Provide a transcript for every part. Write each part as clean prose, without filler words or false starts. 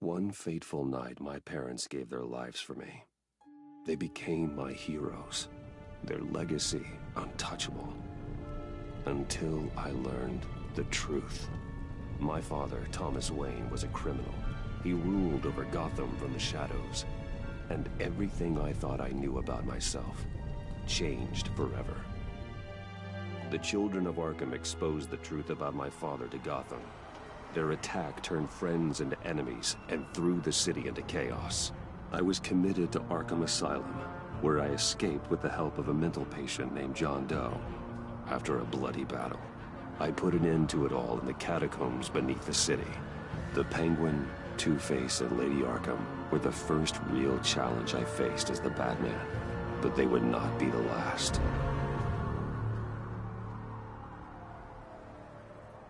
One fateful night, my parents gave their lives for me. They became my heroes, their legacy untouchable. Until I learned the truth. My father, Thomas Wayne, was a criminal. He ruled over Gotham from the shadows. And everything I thought I knew about myself changed forever. The children of Arkham exposed the truth about my father to Gotham. Their attack turned friends into enemies and threw the city into chaos. I was committed to Arkham Asylum, where I escaped with the help of a mental patient named John Doe. After a bloody battle, I put an end to it all in the catacombs beneath the city. The Penguin, Two-Face, and Lady Arkham were the first real challenge I faced as the Batman, but they would not be the last.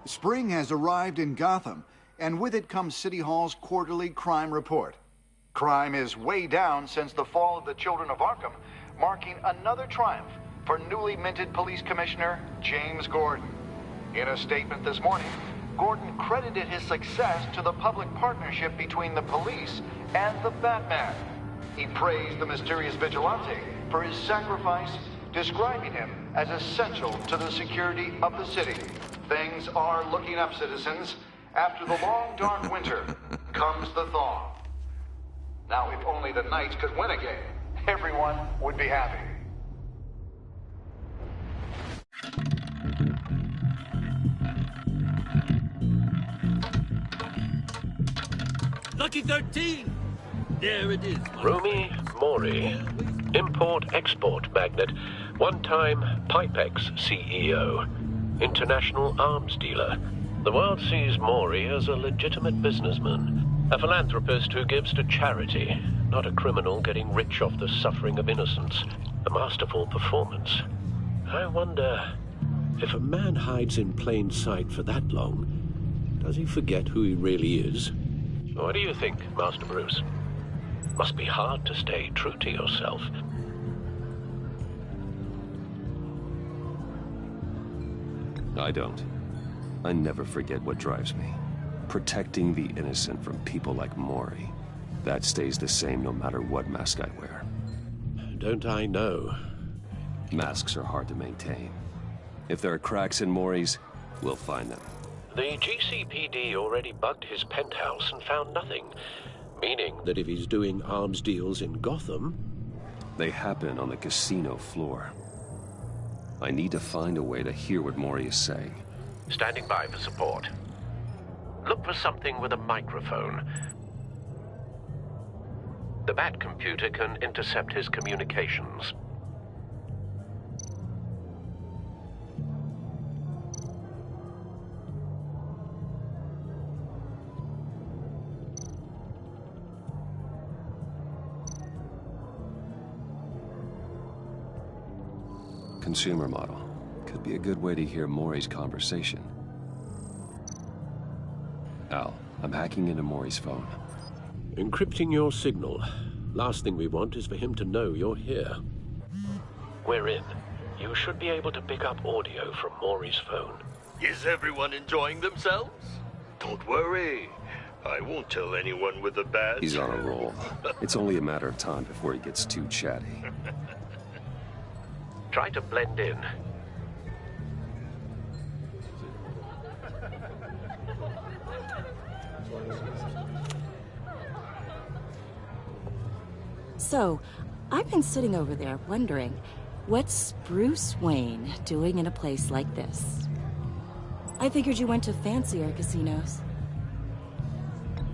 Spring has arrived in Gotham, and with it comes City Hall's quarterly crime report. Crime is way down since the fall of the Children of Arkham, marking another triumph for newly minted Police Commissioner James Gordon. In a statement this morning, Gordon credited his success to the public partnership between the police and the Batman. He praised the mysterious vigilante for his sacrifice, describing him as essential to the security of the city. Things are looking up, citizens. After the long, dark winter comes the thaw. Now, if only the Knights could win a game, everyone would be happy. Lucky 13! There it is. Romy Mori, import-export magnate, one-time Pipex CEO, international arms dealer. The world sees Mori as a legitimate businessman, a philanthropist who gives to charity, not a criminal getting rich off the suffering of innocence. A masterful performance. I wonder, if a man hides in plain sight for that long, does he forget who he really is? What do you think, Master Bruce? Must be hard to stay true to yourself. I don't. I never forget what drives me. Protecting the innocent from people like Mori. That stays the same no matter what mask I wear. Don't I know? Masks are hard to maintain. If there are cracks in Mori's, we'll find them. The GCPD already bugged his penthouse and found nothing, meaning that if he's doing arms deals in Gotham... They happen on the casino floor. I need to find a way to hear what Mori is saying. Standing by for support. Look for something with a microphone. The Bat computer can intercept his communications. Consumer model. Could be a good way to hear Mori's conversation. Al, I'm hacking into Mori's phone. Encrypting your signal. Last thing we want is for him to know you're here. We're in. You should be able to pick up audio from Mori's phone. Is everyone enjoying themselves? Don't worry. I won't tell anyone with a badge. He's on a roll. It's only a matter of time before he gets too chatty. Try to blend in. So, I've been sitting over there wondering, what's Bruce Wayne doing in a place like this? I figured you went to fancier casinos.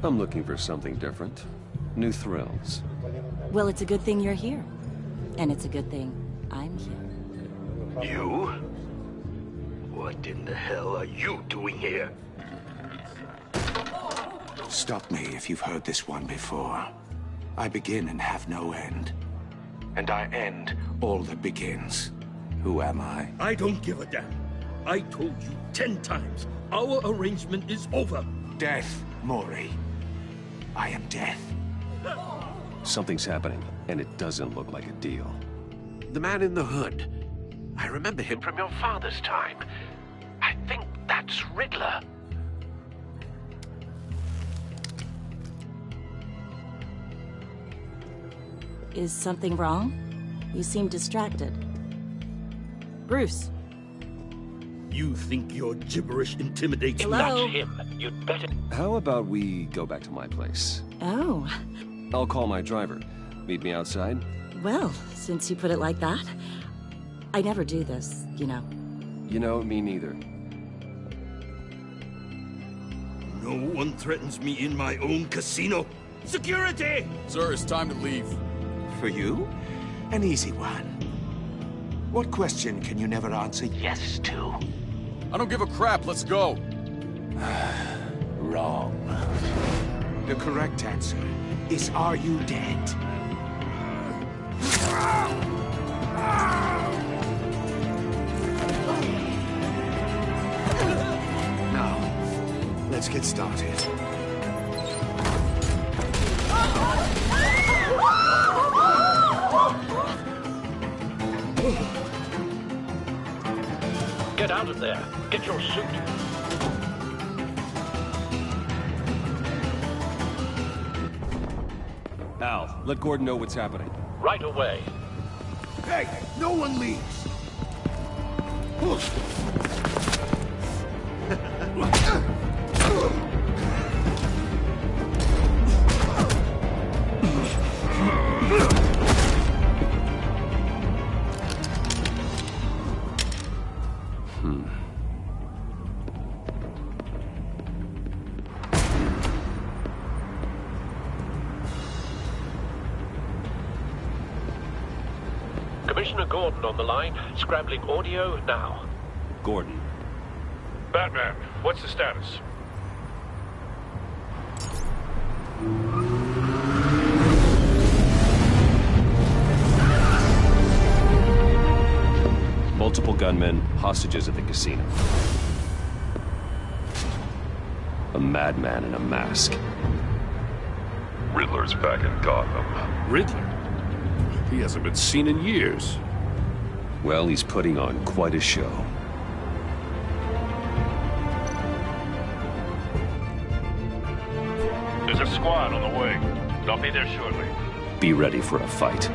I'm looking for something different. New thrills. Well, it's a good thing you're here. And it's a good thing I'm here. You? What in the hell are you doing here? Stop me if you've heard this one before. I begin and have no end. And I end all that begins. Who am I? I don't give a damn. I told you 10 times. Our arrangement is over. Death, Mori. I am death. Something's happening, and it doesn't look like a deal. The man in the hood. I remember him from your father's time. I think that's Riddler. Is something wrong? You seem distracted. Bruce. You think your gibberish intimidates me? Hello? Not him. You'd better... How about we go back to my place? Oh. I'll call my driver. Meet me outside? Well, since you put it like that, I never do this, you know. You know, me neither. No one threatens me in my own casino. Security! Sir, it's time to leave. For you? An easy one. What question can you never answer yes to? I don't give a crap, let's go. Wrong. The correct answer is, are you dead? Now, let's get started. Get out of there. Get your suit. Al, let Gordon know what's happening. Right away. Hey, no one leaves. Commissioner Gordon on the line. Scrambling audio now. Gordon. Batman, what's the status? Multiple gunmen, hostages at the casino. A madman in a mask. Riddler's back in Gotham. Riddler? He hasn't been seen in years. Well, he's putting on quite a show. There's a squad on the way. They'll be there shortly. Be ready for a fight.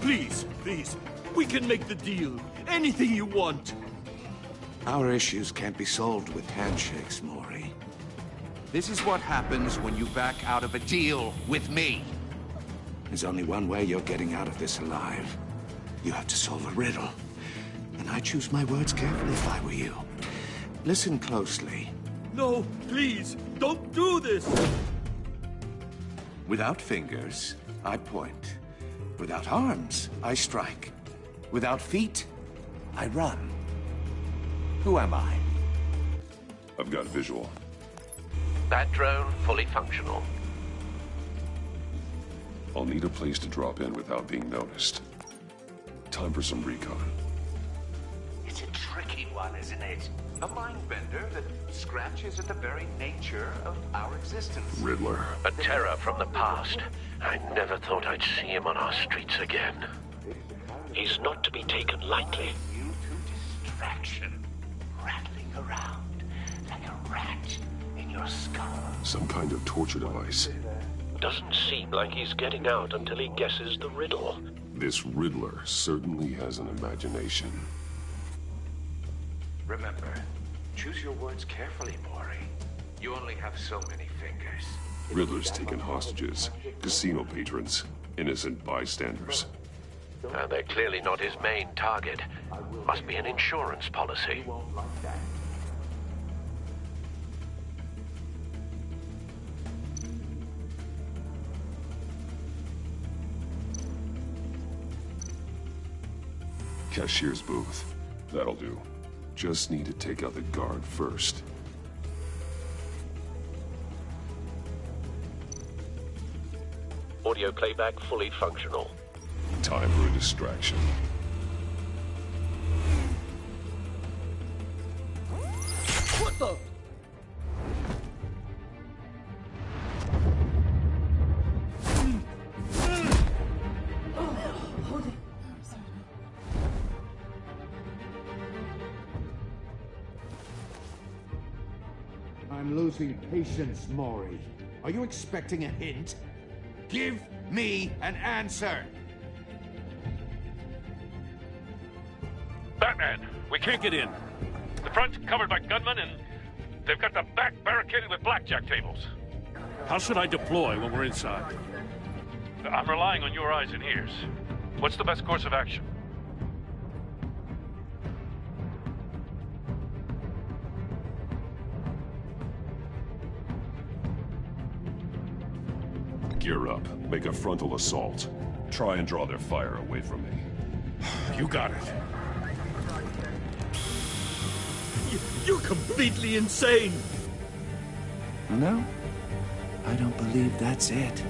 Please, please, we can make the deal. Anything you want. Our issues can't be solved with handshakes, Maury. This is what happens when you back out of a deal with me. There's only one way you're getting out of this alive. You have to solve a riddle. And I choose my words carefully if I were you. Listen closely. No, please, don't do this. Without fingers, I point. Without arms, I strike. Without feet, I run. Who am I? I've got visual. That drone fully functional. I'll need a place to drop in without being noticed. Time for some recon. It's a tricky one, isn't it? A mind bender that scratches at the very nature of our existence. Riddler. A terror from the past. I never thought I'd see him on our streets again. He's not to be taken lightly. You to distraction, rattling around like a rat in your skull. Some kind of torture device. Doesn't seem like he's getting out until he guesses the riddle. This Riddler certainly has an imagination. Remember, choose your words carefully, Maury. You only have so many fingers. Riddler's taken hostages, casino patrons, innocent bystanders. And they're clearly not his main target. Must be an insurance policy. Cashier's booth. That'll do. Just need to take out the guard first. Audio playback fully functional. Time for a distraction. What the? I'm losing patience, Maury. Are you expecting a hint? Give me an answer! Batman, we can't get in. The front's covered by gunmen, and they've got the back barricaded with blackjack tables. How should I deploy when we're inside? I'm relying on your eyes and ears. What's the best course of action? Gear up. Make a frontal assault. Try and draw their fire away from me. You got it. You're completely insane! No, I don't believe that's it.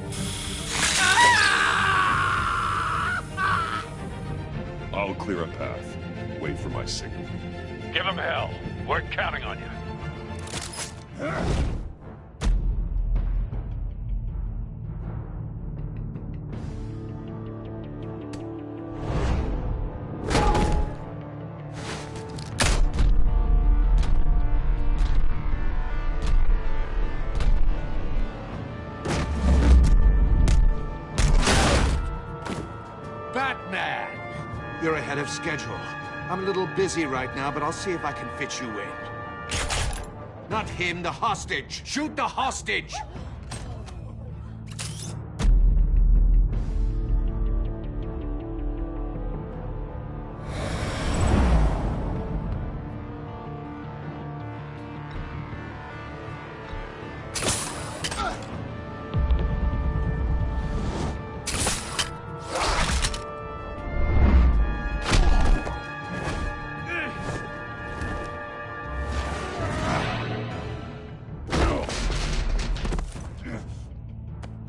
I'll clear a path. Wait for my signal. Give them hell. We're counting on you. Batman! You're ahead of schedule. I'm a little busy right now, but I'll see if I can fit you in. Not him, the hostage! Shoot the hostage!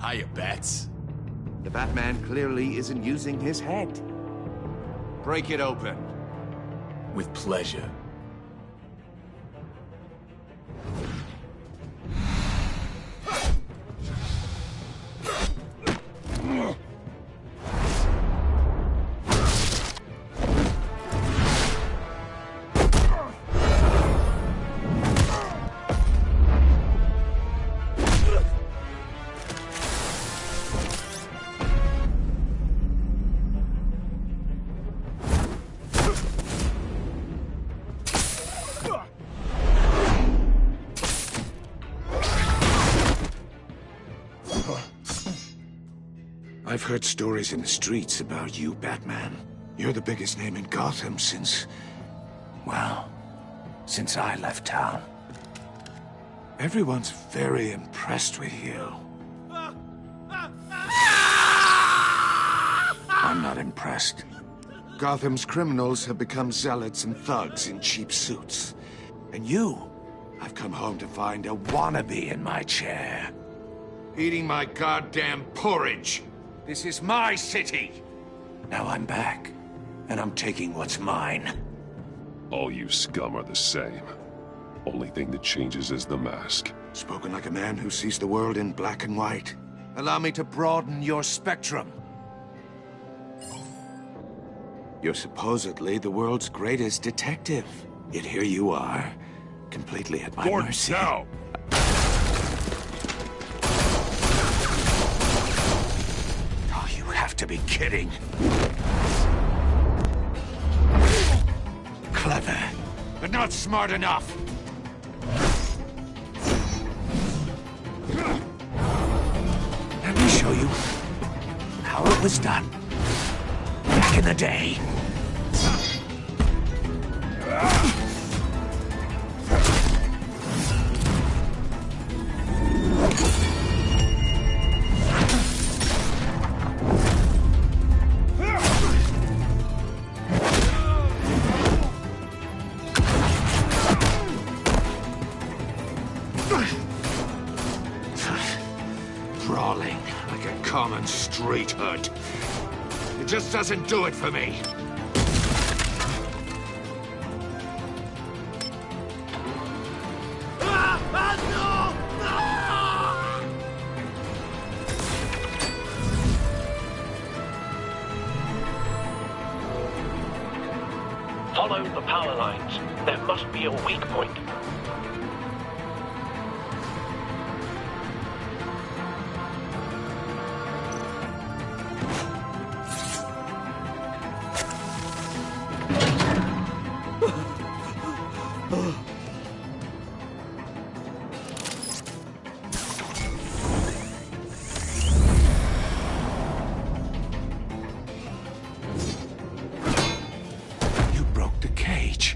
Hiya, Bats. The Batman clearly isn't using his head. Break it open. With pleasure. I've heard stories in the streets about you, Batman. You're the biggest name in Gotham since... well, since I left town. Everyone's very impressed with you. I'm not impressed. Gotham's criminals have become zealots and thugs in cheap suits. And you, I've come home to find a wannabe in my chair. Eating my goddamn porridge. This is my city. Now I'm back, and I'm taking what's mine. All you scum are the same. Only thing that changes is the mask. Spoken like a man who sees the world in black and white. Allow me to broaden your spectrum. You're supposedly the world's greatest detective. Yet here you are, completely at my mercy. Now! Oh, you have to be kidding. Clever, but not smart enough. Let me show you how it was done back in the day. Brawling like a common street hood. It just doesn't do it for me. Follow the power lines. There must be a weak point. You broke the cage.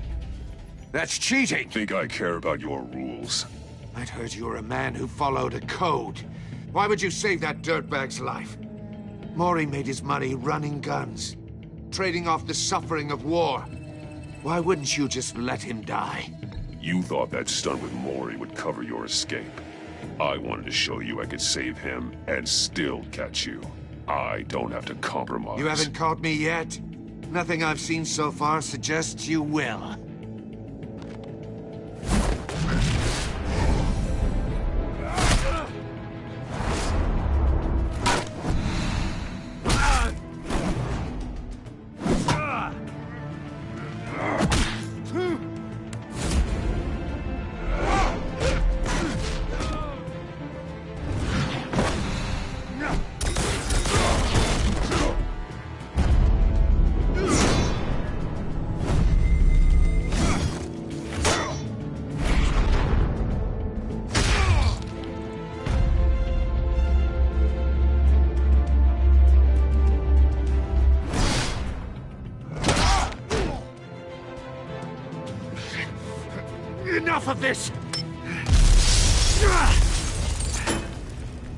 That's cheating! Think I care about your rules? I'd heard you were a man who followed a code. Why would you save that dirtbag's life? Maury made his money running guns, trading off the suffering of war. Why wouldn't you just let him die? You thought that stunt with Maury would cover your escape. I wanted to show you I could save him and still catch you. I don't have to compromise. You haven't caught me yet? Nothing I've seen so far suggests you will. Enough of this!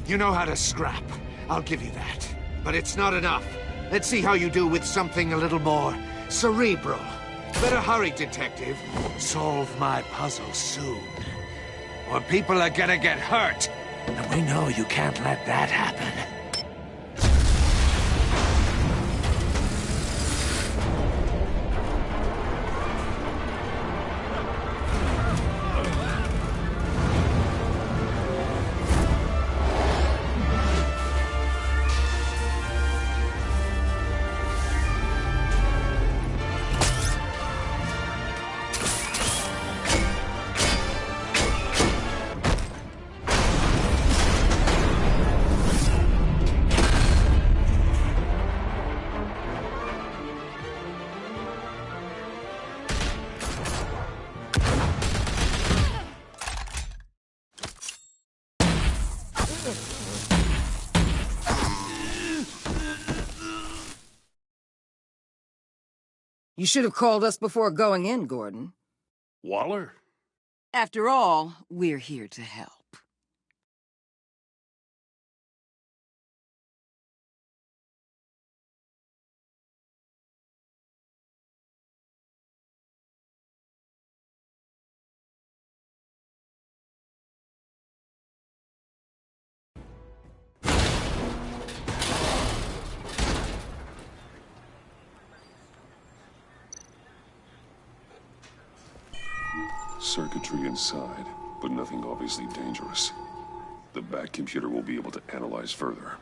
You know how to scrap. I'll give you that. But it's not enough. Let's see how you do with something a little more cerebral. Better hurry, detective. Solve my puzzle soon. Or people are gonna get hurt. And we know you can't let that happen. You should have called us before going in, Gordon. Waller? After all, we're here to help. Circuitry inside, but nothing obviously dangerous. The back computer will be able to analyze further.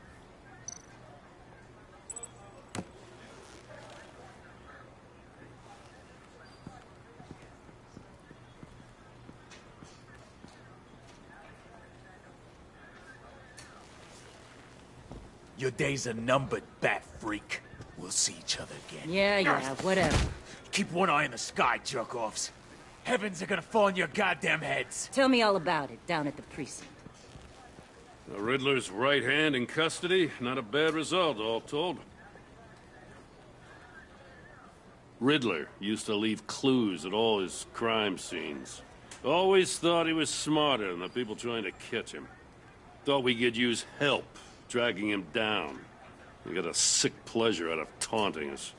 Your days are numbered, bat freak. We'll see each other again. Yeah, whatever. Keep one eye in the sky, jerk-offs. Heavens are gonna fall on your goddamn heads. Tell me all about it down at the precinct. The Riddler's right hand in custody. Not a bad result, all told. Riddler used to leave clues at all his crime scenes. Always thought he was smarter than the people trying to catch him. Thought we could use help dragging him down. He got a sick pleasure out of taunting us.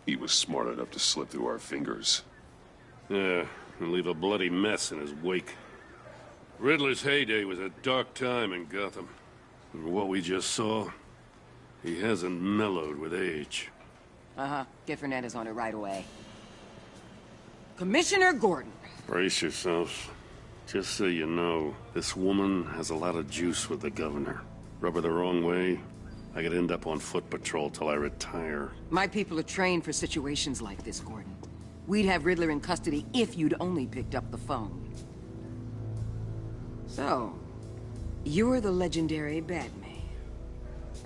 He was smart enough to slip through our fingers. Yeah, and leave a bloody mess in his wake. Riddler's heyday was a dark time in Gotham. And what we just saw, he hasn't mellowed with age. Uh-huh. Get Fernandez on it right away. Commissioner Gordon. Brace yourselves. Just so you know, this woman has a lot of juice with the governor. Rub her the wrong way, I could end up on foot patrol till I retire. My people are trained for situations like this, Gordon. We'd have Riddler in custody if you'd only picked up the phone. So, you're the legendary Batman.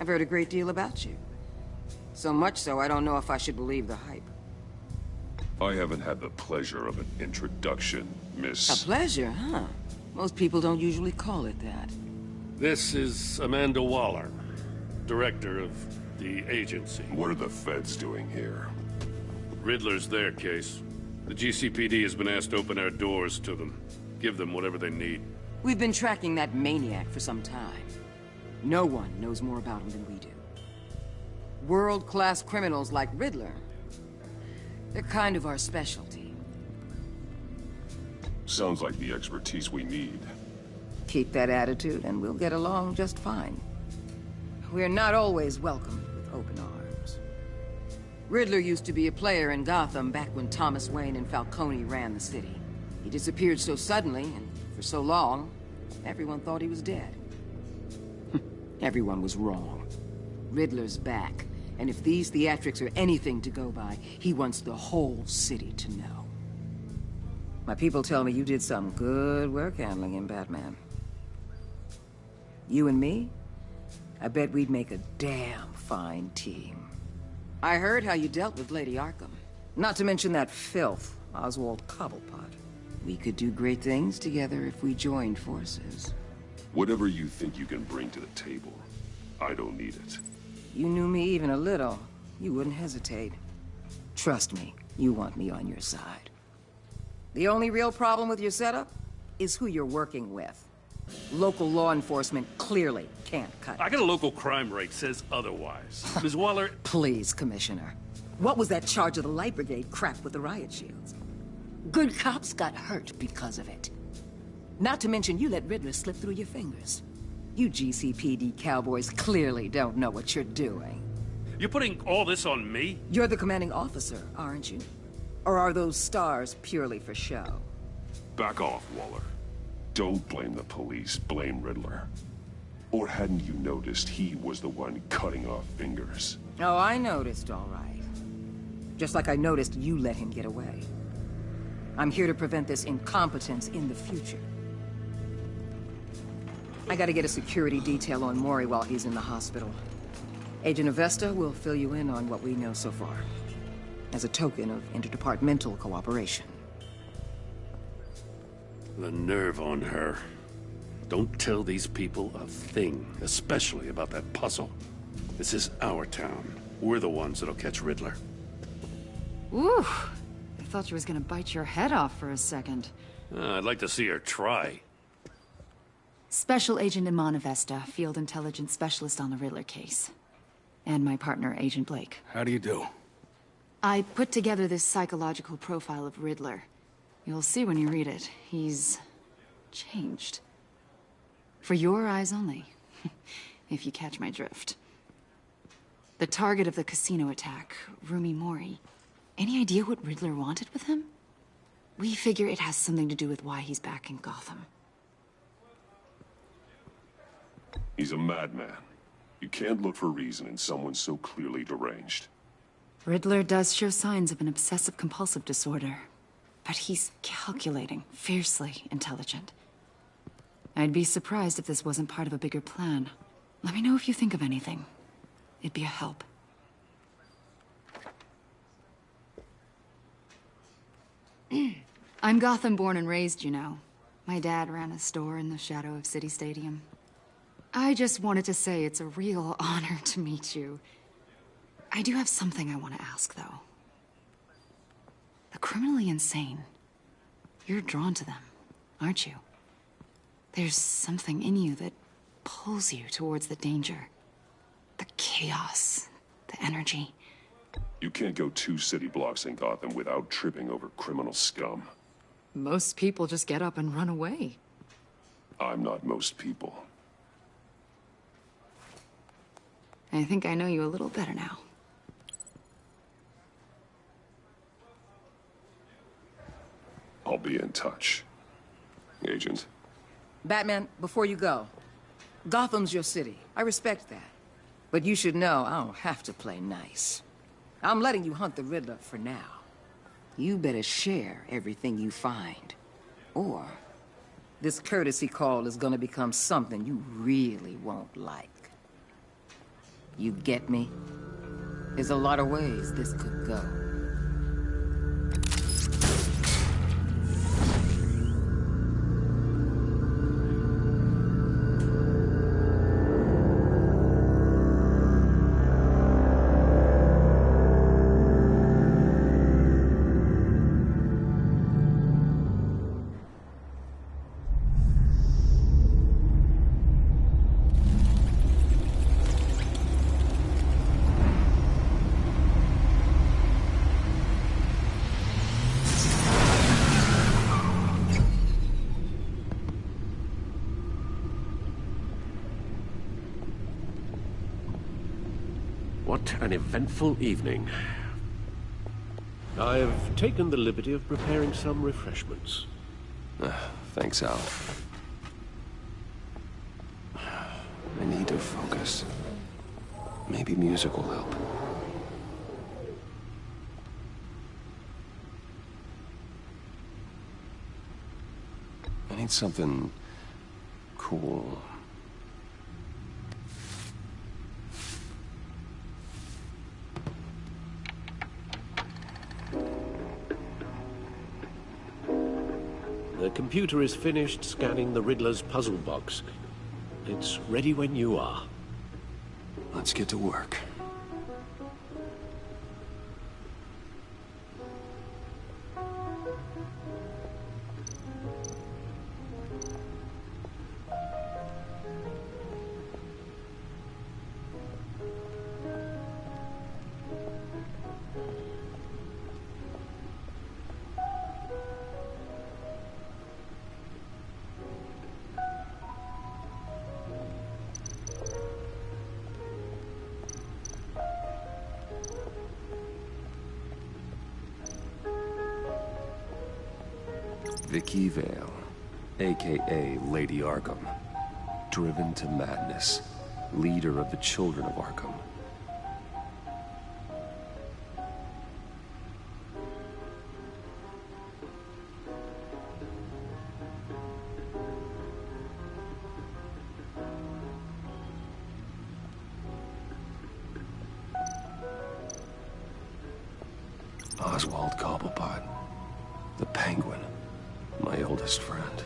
I've heard a great deal about you. So much so, I don't know if I should believe the hype. I haven't had the pleasure of an introduction, Miss... A pleasure, huh? Most people don't usually call it that. This is Amanda Waller, director of the agency. What are the feds doing here? Riddler's their case. The GCPD has been asked to open our doors to them. Give them whatever they need. We've been tracking that maniac for some time. No one knows more about him than we do. World-class criminals like Riddler. They're kind of our specialty. Sounds like the expertise we need. Keep that attitude and we'll get along just fine. We're not always welcomed with open arms. Riddler used to be a player in Gotham back when Thomas Wayne and Falcone ran the city. He disappeared so suddenly and for so long, everyone thought he was dead. Everyone was wrong. Riddler's back, and if these theatrics are anything to go by, he wants the whole city to know. My people tell me you did some good work handling him, Batman. You and me? I bet we'd make a damn fine team. I heard how you dealt with Lady Arkham. Not to mention that filth, Oswald Cobblepot. We could do great things together if we joined forces. Whatever you think you can bring to the table, I don't need it. You knew me even a little, you wouldn't hesitate. Trust me, you want me on your side. The only real problem with your setup is who you're working with. Local law enforcement clearly can't cut it. I got a local crime rate says otherwise. Ms. Waller... Please, Commissioner. What was that charge of the Light Brigade crap with the riot shields? Good cops got hurt because of it. Not to mention you let Riddler slip through your fingers. You GCPD cowboys clearly don't know what you're doing. You're putting all this on me? You're the commanding officer, aren't you? Or are those stars purely for show? Back off, Waller. Don't blame the police, blame Riddler. Or hadn't you noticed he was the one cutting off fingers? Oh, I noticed, all right. Just like I noticed you let him get away. I'm here to prevent this incompetence in the future. I gotta get a security detail on Mori while he's in the hospital. Agent Avesta will fill you in on what we know so far, as a token of interdepartmental cooperation. The nerve on her. Don't tell these people a thing, especially about that puzzle. This is our town. We're the ones that'll catch Riddler. Ooh, I thought she was gonna bite your head off for a second. I'd like to see her try. Special Agent Iman Avesta, Field Intelligence Specialist on the Riddler case. And my partner, Agent Blake. How do you do? I put together this psychological profile of Riddler. You'll see when you read it. He's changed. For your eyes only, if you catch my drift. The target of the casino attack, Rumi Mori. Any idea what Riddler wanted with him? We figure it has something to do with why he's back in Gotham. He's a madman. You can't look for reason in someone so clearly deranged. Riddler does show signs of an obsessive-compulsive disorder. But he's calculating, fiercely intelligent. I'd be surprised if this wasn't part of a bigger plan. Let me know if you think of anything. It'd be a help. I'm Gotham born and raised, you know. My dad ran a store in the shadow of City Stadium. I just wanted to say it's a real honor to meet you. I do have something I want to ask, though. The criminally insane. You're drawn to them, aren't you? There's something in you that pulls you towards the danger. The chaos, the energy. You can't go 2 city blocks in Gotham without tripping over criminal scum. Most people just get up and run away. I'm not most people. I think I know you a little better now. I'll be in touch, Agent. Batman, before you go, Gotham's your city. I respect that. But you should know I don't have to play nice. I'm letting you hunt the Riddler for now. You better share everything you find. Or this courtesy call is gonna become something you really won't like. You get me? There's a lot of ways this could go. What an eventful evening. I've taken the liberty of preparing some refreshments. Thanks, Al. I need to focus. Maybe music will help. I need something cool. The computer is finished scanning the Riddler's puzzle box. It's ready when you are. Let's get to work. Vicky Vale, a.k.a. Lady Arkham. Driven to madness. Leader of the Children of Arkham. Oswald Cobblepot. The Penguin. My oldest friend.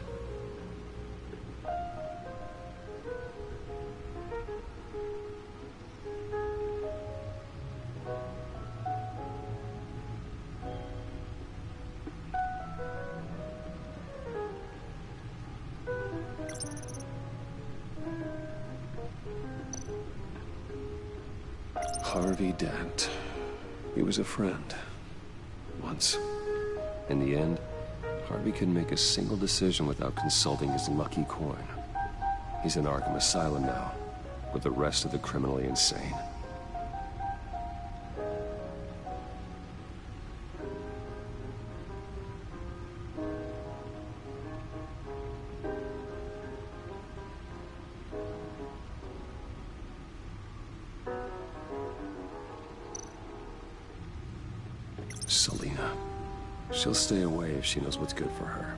Harvey Dent. He was a friend. Once. In the end, Harvey couldn't make a single decision without consulting his lucky coin. He's in Arkham Asylum now, with the rest of the criminally insane. Selina. She'll stay away if she knows what's good for her.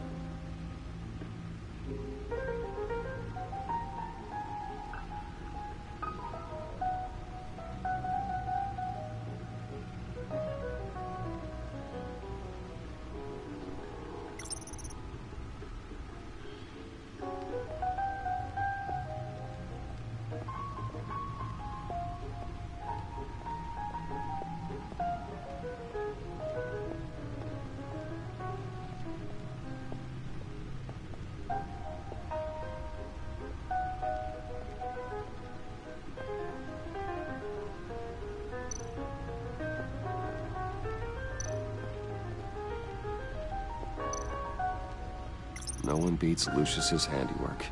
No one beats Lucius's handiwork.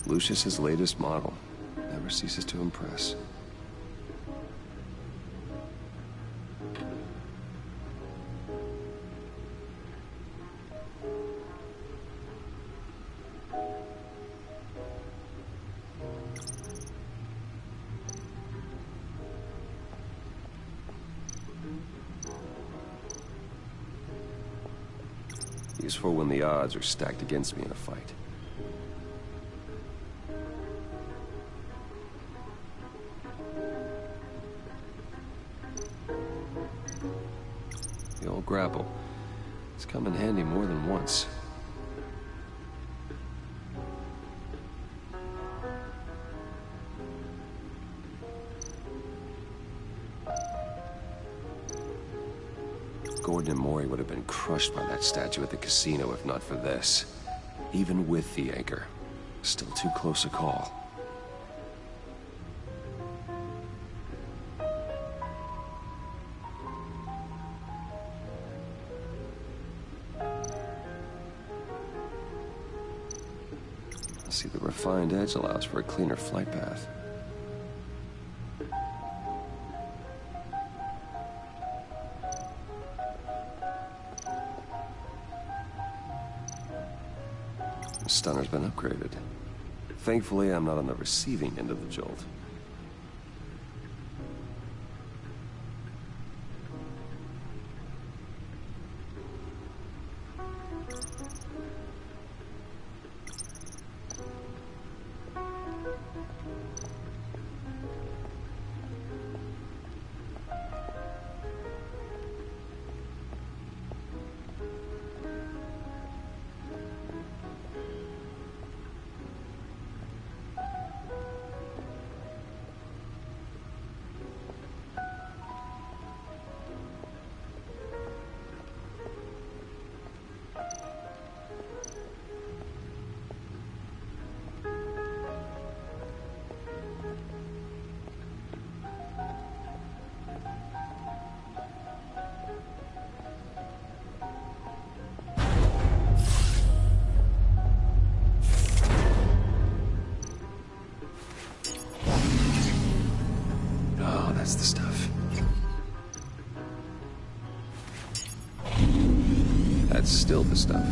Lucius's latest model. Never ceases to impress. Useful when the odds are stacked against me in a fight. The old grapple. It's come in handy more than once. Gordon and Maury would have been crushed by that statue at the casino if not for this. Even with the anchor. Still too close a call. See, the refined edge allows for a cleaner flight path. The stunner's been upgraded. Thankfully, I'm not on the receiving end of the jolt. That's the stuff. That's still the stuff.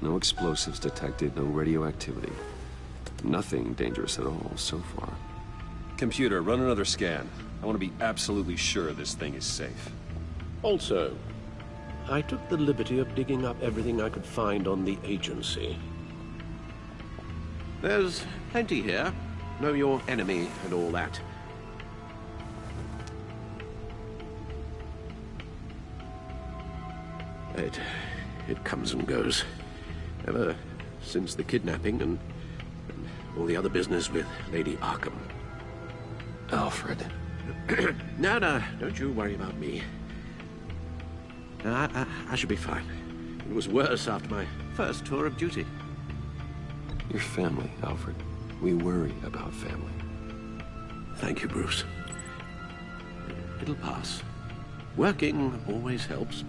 No explosives detected, no radioactivity. Nothing dangerous at all so far. Computer, run another scan. I want to be absolutely sure this thing is safe. Also, I took the liberty of digging up everything I could find on the agency. There's plenty here. Know your enemy and all that. It comes and goes. Ever since the kidnapping and all the other business with Lady Arkham. Alfred. No, don't you worry about me. I should be fine. It was worse after my first tour of duty. Your family, Alfred. We worry about family. Thank you, Bruce. It'll pass. Working always helps.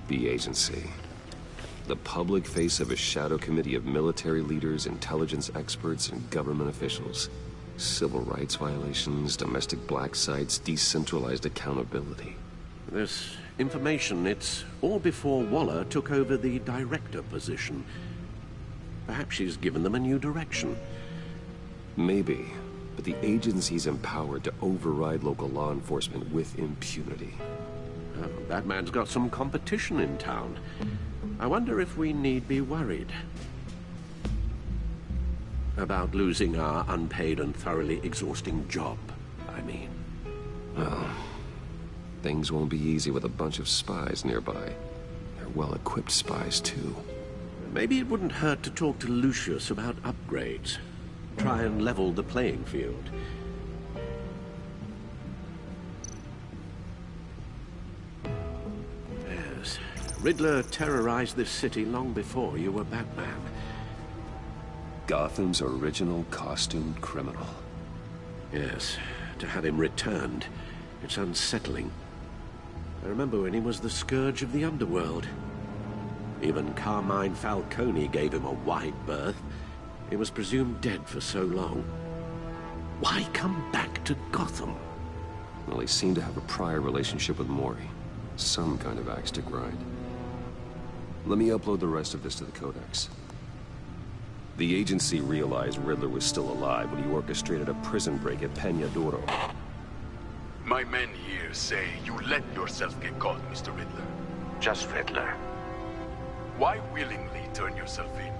The agency. The public face of a shadow committee of military leaders, intelligence experts, and government officials. Civil rights violations, domestic black sites, decentralized accountability. This information, it's all before Waller took over the director position. Perhaps she's given them a new direction. Maybe, but the agency's empowered to override local law enforcement with impunity. Oh, that man's got some competition in town. I wonder if we need be worried about losing our unpaid and thoroughly exhausting job, I mean. Well, things won't be easy with a bunch of spies nearby. They're well-equipped spies, too. Maybe it wouldn't hurt to talk to Lucius about upgrades. Try and level the playing field. Yes, Riddler terrorized this city long before you were Batman. Gotham's original costumed criminal. Yes, to have him returned, it's unsettling. I remember when he was the scourge of the underworld. Even Carmine Falcone gave him a wide berth. He was presumed dead for so long. Why come back to Gotham? Well, he seemed to have a prior relationship with Mori. Some kind of axe to grind. Let me upload the rest of this to the Codex. The agency realized Riddler was still alive when he orchestrated a prison break at Peñadoro. My men here say you let yourself get caught, Mr. Riddler. Just Riddler. Why willingly turn yourself in?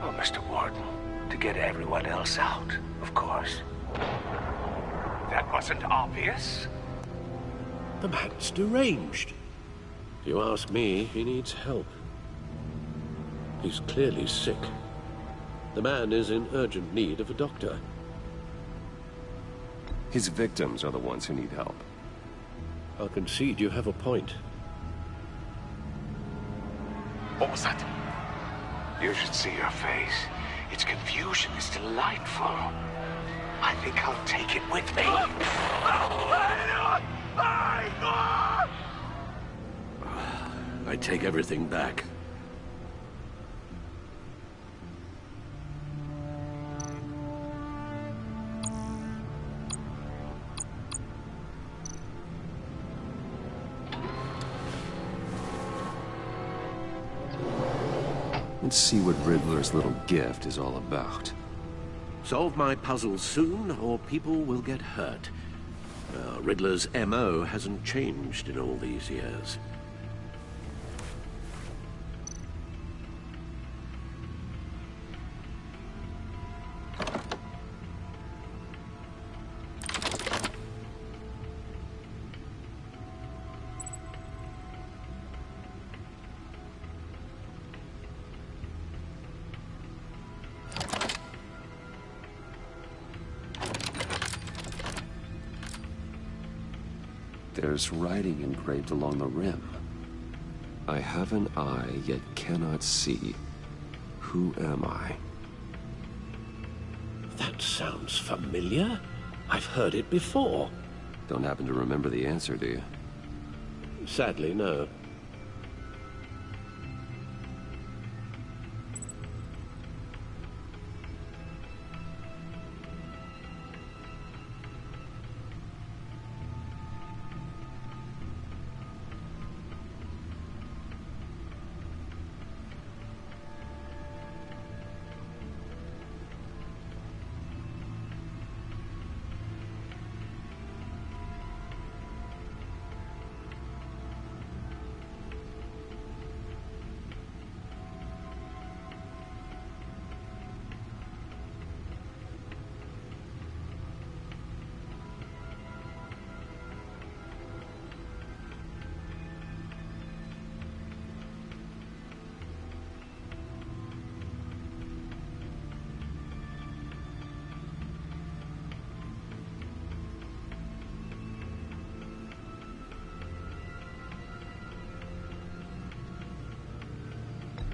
Oh, Mr. Warden, to get everyone else out, of course. That wasn't obvious. The man's deranged. If you ask me, he needs help. He's clearly sick. The man is in urgent need of a doctor. His victims are the ones who need help. I'll concede you have a point. What was that? You should see your face. Its confusion is delightful. I think I'll take it with me. I take everything back. Let's see what Riddler's little gift is all about. Solve my puzzle soon, or people will get hurt. Riddler's M.O. hasn't changed in all these years. There's writing engraved along the rim. I have an eye, yet cannot see. Who am I? That sounds familiar. I've heard it before. Don't happen to remember the answer, do you? Sadly, no.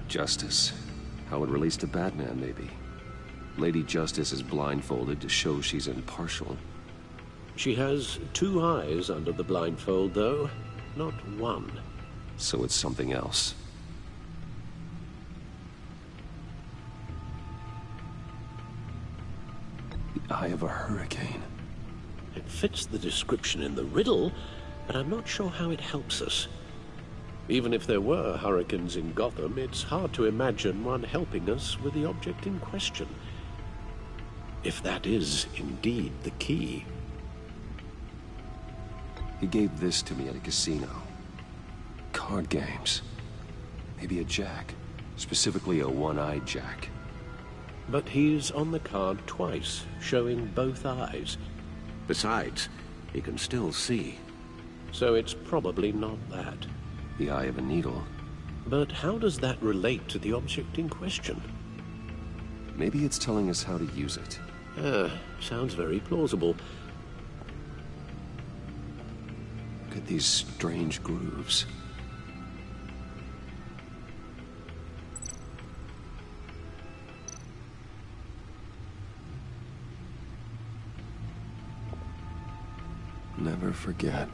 Justice. How it relates to Batman, maybe. Lady Justice is blindfolded to show she's impartial. She has two eyes under the blindfold, though, not one. So it's something else. The eye of a hurricane. It fits the description in the riddle, but I'm not sure how it helps us. Even if there were hurricanes in Gotham, it's hard to imagine one helping us with the object in question. If that is indeed the key. He gave this to me at a casino. Card games. Maybe a jack. Specifically a one-eyed jack. But he's on the card twice, showing both eyes. Besides, he can still see. So it's probably not that. The eye of a needle. But how does that relate to the object in question? Maybe it's telling us how to use it. Sounds very plausible. Look at these strange grooves. Never forget.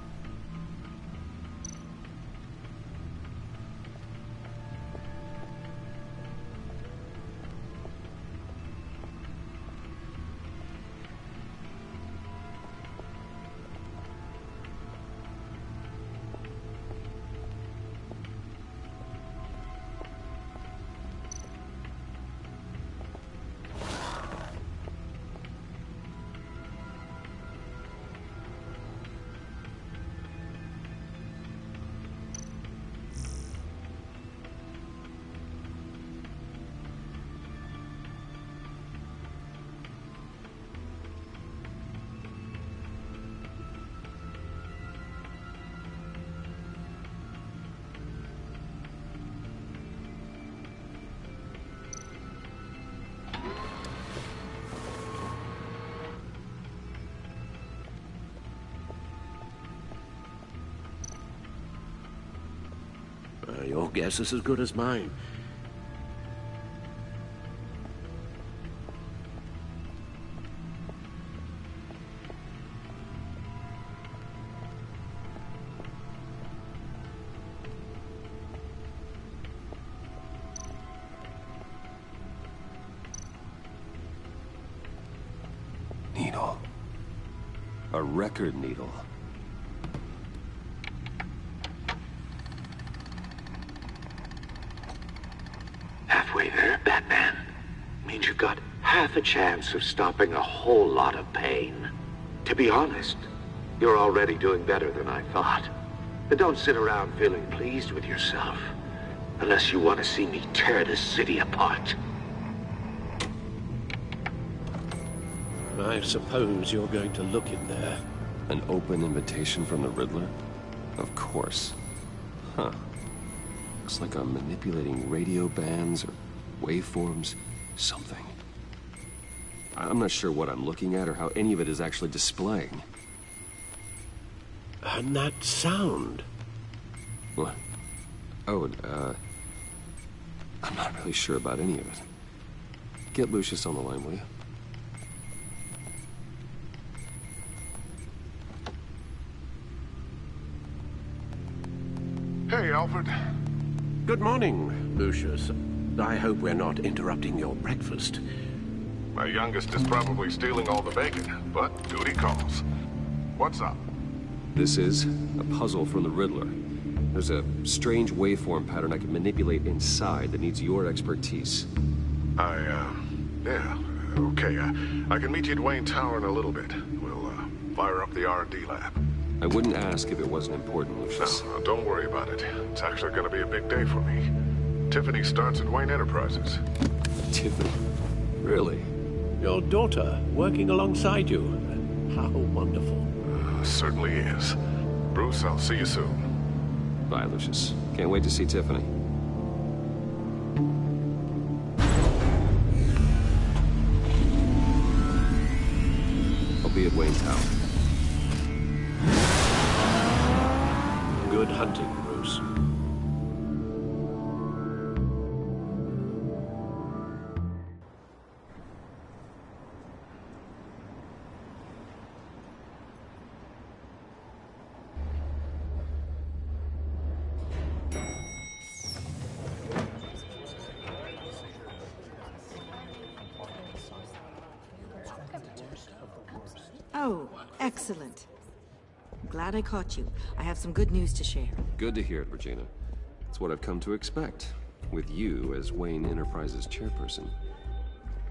Your guess is as good as mine. Needle. A record needle. Halfway there, Batman. Means you've got half a chance of stopping a whole lot of pain. To be honest, you're already doing better than I thought. But don't sit around feeling pleased with yourself. Unless you want to see me tear this city apart. I suppose you're going to look in there. An open invitation from the Riddler? Of course. Huh. Looks like I'm manipulating radio bands or waveforms. Something. I'm not sure what I'm looking at or how any of it is actually displaying. And that sound. What? Oh, I'm not really sure about any of it. Get Lucius on the line, will you? Hey, Alfred. Good morning, Lucius. I hope we're not interrupting your breakfast. My youngest is probably stealing all the bacon, but duty calls. What's up? This is a puzzle from the Riddler. There's a strange waveform pattern I can manipulate inside that needs your expertise. Yeah, okay. I can meet you at Wayne Tower in a little bit. We'll, fire up the R&D lab. I wouldn't ask if it wasn't important, Lucius. No, don't worry about it. It's actually gonna be a big day for me. Tiffany starts at Wayne Enterprises. Tiffany? Really? Your daughter working alongside you. How wonderful. Certainly is. Bruce, I'll see you soon. Bye, Lucius. Can't wait to see Tiffany. I'll be at Wayne Tower. Good hunting, Bruce. Excellent. I'm glad I caught you. I have some good news to share. Good to hear it, Regina. It's what I've come to expect, with you as Wayne Enterprises chairperson.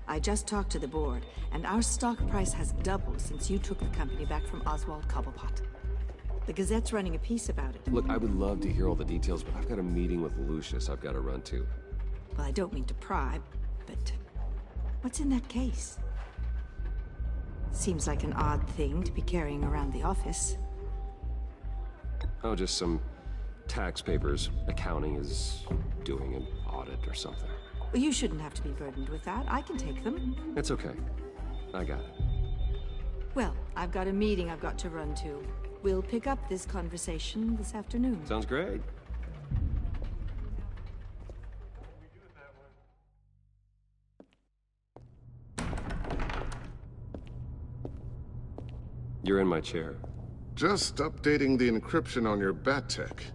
I just talked to the board, and our stock price has doubled since you took the company back from Oswald Cobblepot. The Gazette's running a piece about it. Look, I would love to hear all the details, but I've got a meeting with Lucius I've got to run to. Well, I don't mean to pry, but what's in that case? Seems like an odd thing to be carrying around the office. Oh, just some tax papers. Accounting is doing an audit or something. Well, you shouldn't have to be burdened with that. I can take them. It's okay. I got it. Well, I've got a meeting I've got to run to. We'll pick up this conversation this afternoon. Sounds great. You're in my chair. Just updating the encryption on your bat tech.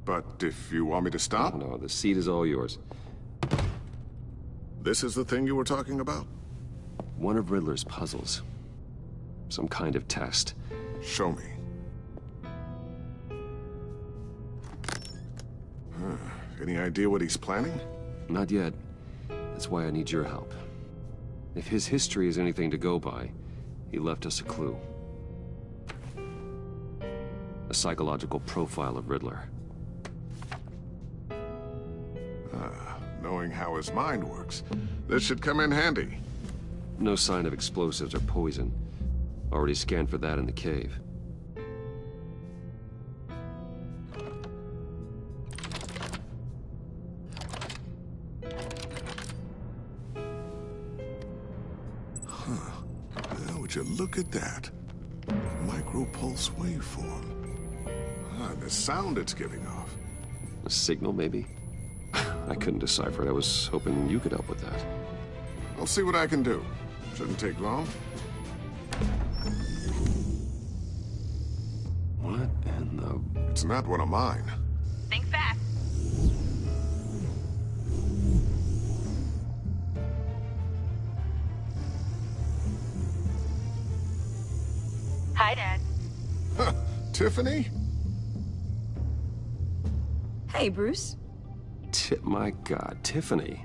But if you want me to stop? No, the seat is all yours. This is the thing you were talking about? One of Riddler's puzzles. Some kind of test. Show me. Any idea what he's planning? Not yet. That's why I need your help. If his history is anything to go by, he left us a clue. A psychological profile of Riddler. Knowing how his mind works, this should come in handy. No sign of explosives or poison. Already scanned for that in the cave. Now, would you look at that? Micropulse waveform. The sound it's giving off. A signal, maybe? I couldn't decipher it. I was hoping you could help with that. I'll see what I can do. Shouldn't take long. What in the... It's not one of mine. Think fast. Hi, Dad. Tiffany? Hey, Bruce. My God, Tiffany.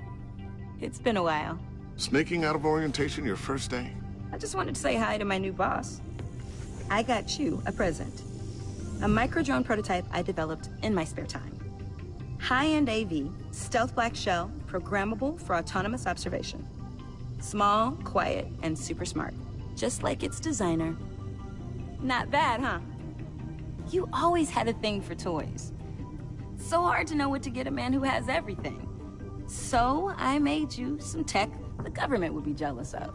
It's been a while. Sneaking out of orientation your first day? I just wanted to say hi to my new boss. I got you a present. A micro-drone prototype I developed in my spare time. High-end AV, stealth black shell, programmable for autonomous observation. Small, quiet, and super smart. Just like its designer. Not bad, huh? You always had a thing for toys. So hard to know what to get a man who has everything. So I made you some tech the government would be jealous of.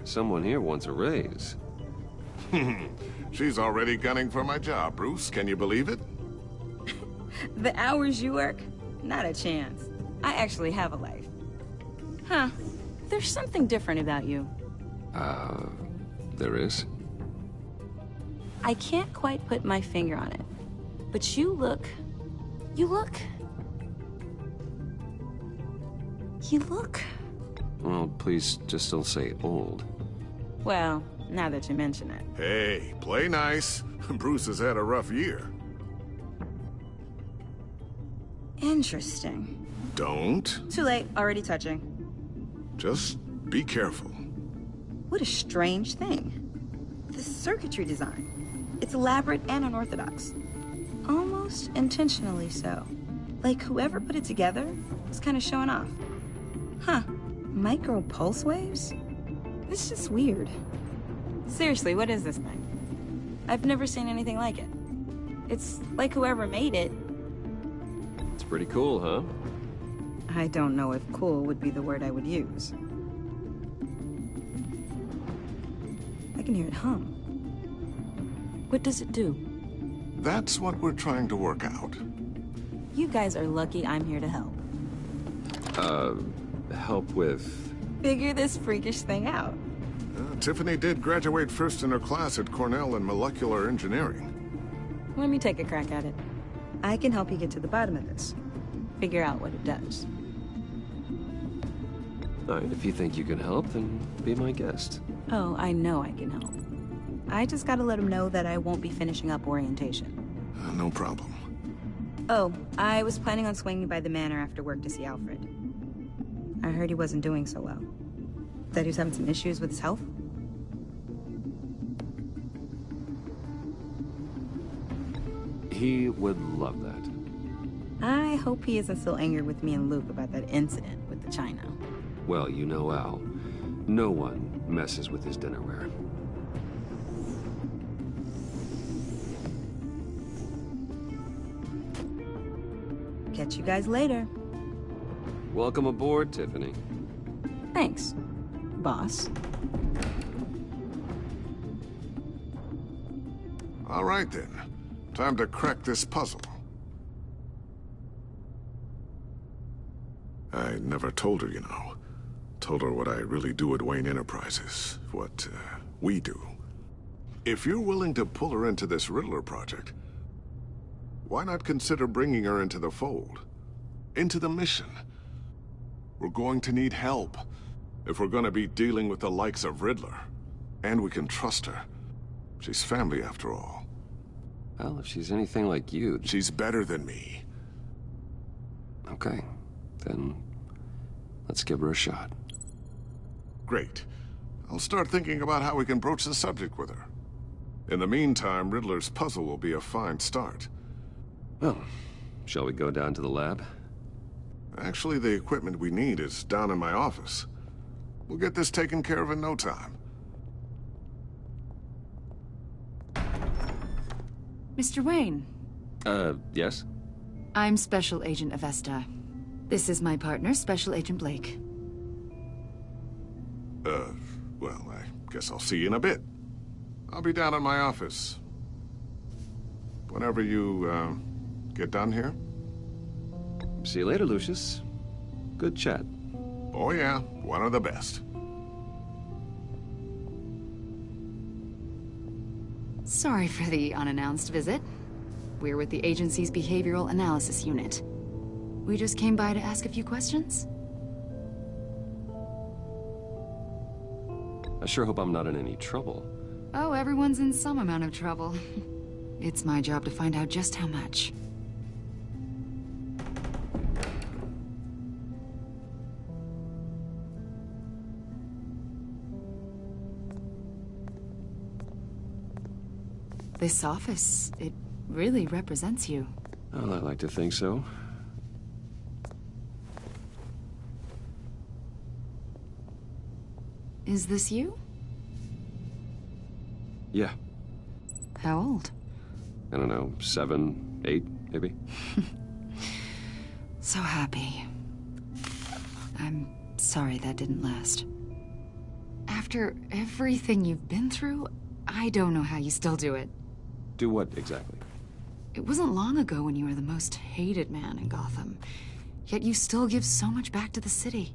Someone here wants a raise. She's already gunning for my job, Bruce. Can you believe it? The hours you work? Not a chance. I actually have a life. Huh. There's something different about you. There is? I can't quite put my finger on it. But you look... Well, please just don't say old. Well, now that you mention it. Hey, play nice. Bruce has had a rough year. Interesting. Don't. Too late, already touching. Just be careful. What a strange thing. The circuitry design. It's elaborate and unorthodox. Almost intentionally so. Like whoever put it together was kind of showing off. Huh. Micro pulse waves? It's just weird. Seriously, what is this thing? I've never seen anything like it. It's like whoever made it. It's pretty cool, huh? I don't know if cool would be the word I would use. I can hear it hum. What does it do? That's what we're trying to work out. You guys are lucky I'm here to help. Help with... Figure this freakish thing out. Tiffany did graduate first in her class at Cornell in molecular engineering. Let me take a crack at it. I can help you get to the bottom of this. Figure out what it does. All right, if you think you can help, then be my guest. Oh, I know I can help. I just gotta let him know that I won't be finishing up orientation. No problem. Oh, I was planning on swinging by the manor after work to see Alfred. I heard he wasn't doing so well. That he was having some issues with his health? He would love that. I hope he isn't still angry with me and Luke about that incident with the china. Well, you know Al. No one messes with his dinnerware. Catch you guys later. Welcome aboard, Tiffany. Thanks, boss. All right, then. Time to crack this puzzle. I never told her, you know. Told her what I really do at Wayne Enterprises. What, we do. If you're willing to pull her into this Riddler project, why not consider bringing her into the fold? Into the mission? We're going to need help if we're going to be dealing with the likes of Riddler. And we can trust her. She's family, after all. Well, if she's anything like you... She's better than me. Okay. Then let's give her a shot. Great. I'll start thinking about how we can broach the subject with her. In the meantime, Riddler's puzzle will be a fine start. Well, shall we go down to the lab? Actually, the equipment we need is down in my office. We'll get this taken care of in no time. Mr. Wayne. Yes? I'm Special Agent Avesta. This is my partner, Special Agent Blake. Well, I guess I'll see you in a bit. I'll be down in my office. Whenever you, get done here. See you later, Lucius. Good chat. Oh yeah, one of the best. Sorry for the unannounced visit. We're with the agency's behavioral analysis unit. We just came by to ask a few questions. I sure hope I'm not in any trouble. Oh, everyone's in some amount of trouble. It's my job to find out just how much. This office, it really represents you. Well, I like to think so. Is this you? Yeah. How old? I don't know, 7, 8, maybe? So happy. I'm sorry that didn't last. After everything you've been through, I don't know how you still do it. Do what, exactly? It wasn't long ago when you were the most hated man in Gotham. Yet you still give so much back to the city.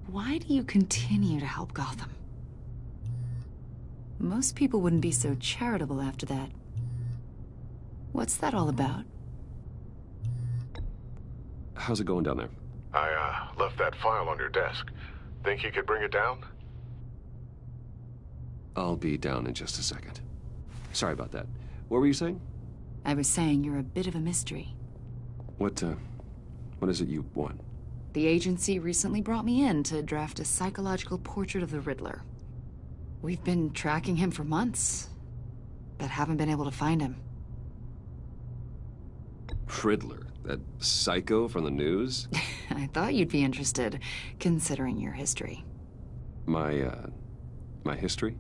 Why do you continue to help Gotham? Most people wouldn't be so charitable after that. What's that all about? How's it going down there? I, left that file on your desk. Think you could bring it down? I'll be down in just a second. Sorry about that. What were you saying? I was saying you're a bit of a mystery. What is it you want? The agency recently brought me in to draft a psychological portrait of the Riddler. We've been tracking him for months, but haven't been able to find him. Riddler? That psycho from the news? I thought you'd be interested, considering your history. My history?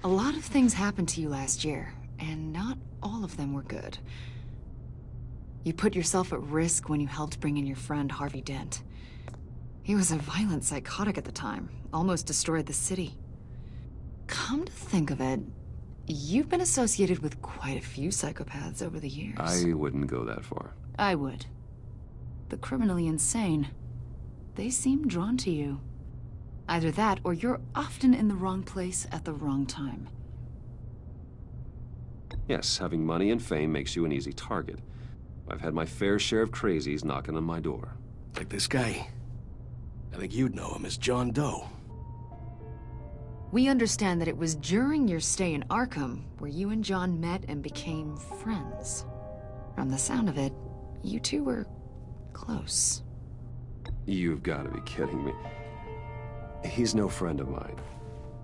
A lot of things happened to you last year, and not all of them were good. You put yourself at risk when you helped bring in your friend Harvey Dent. He was a violent psychotic at the time, almost destroyed the city. Come to think of it, you've been associated with quite a few psychopaths over the years. I wouldn't go that far. I would. The criminally insane. They seem drawn to you. Either that, or you're often in the wrong place at the wrong time. Yes, having money and fame makes you an easy target. I've had my fair share of crazies knocking on my door. Like this guy. I think you'd know him as John Doe. We understand that it was during your stay in Arkham where you and John met and became friends. From the sound of it, you two were close. You've got to be kidding me. He's no friend of mine.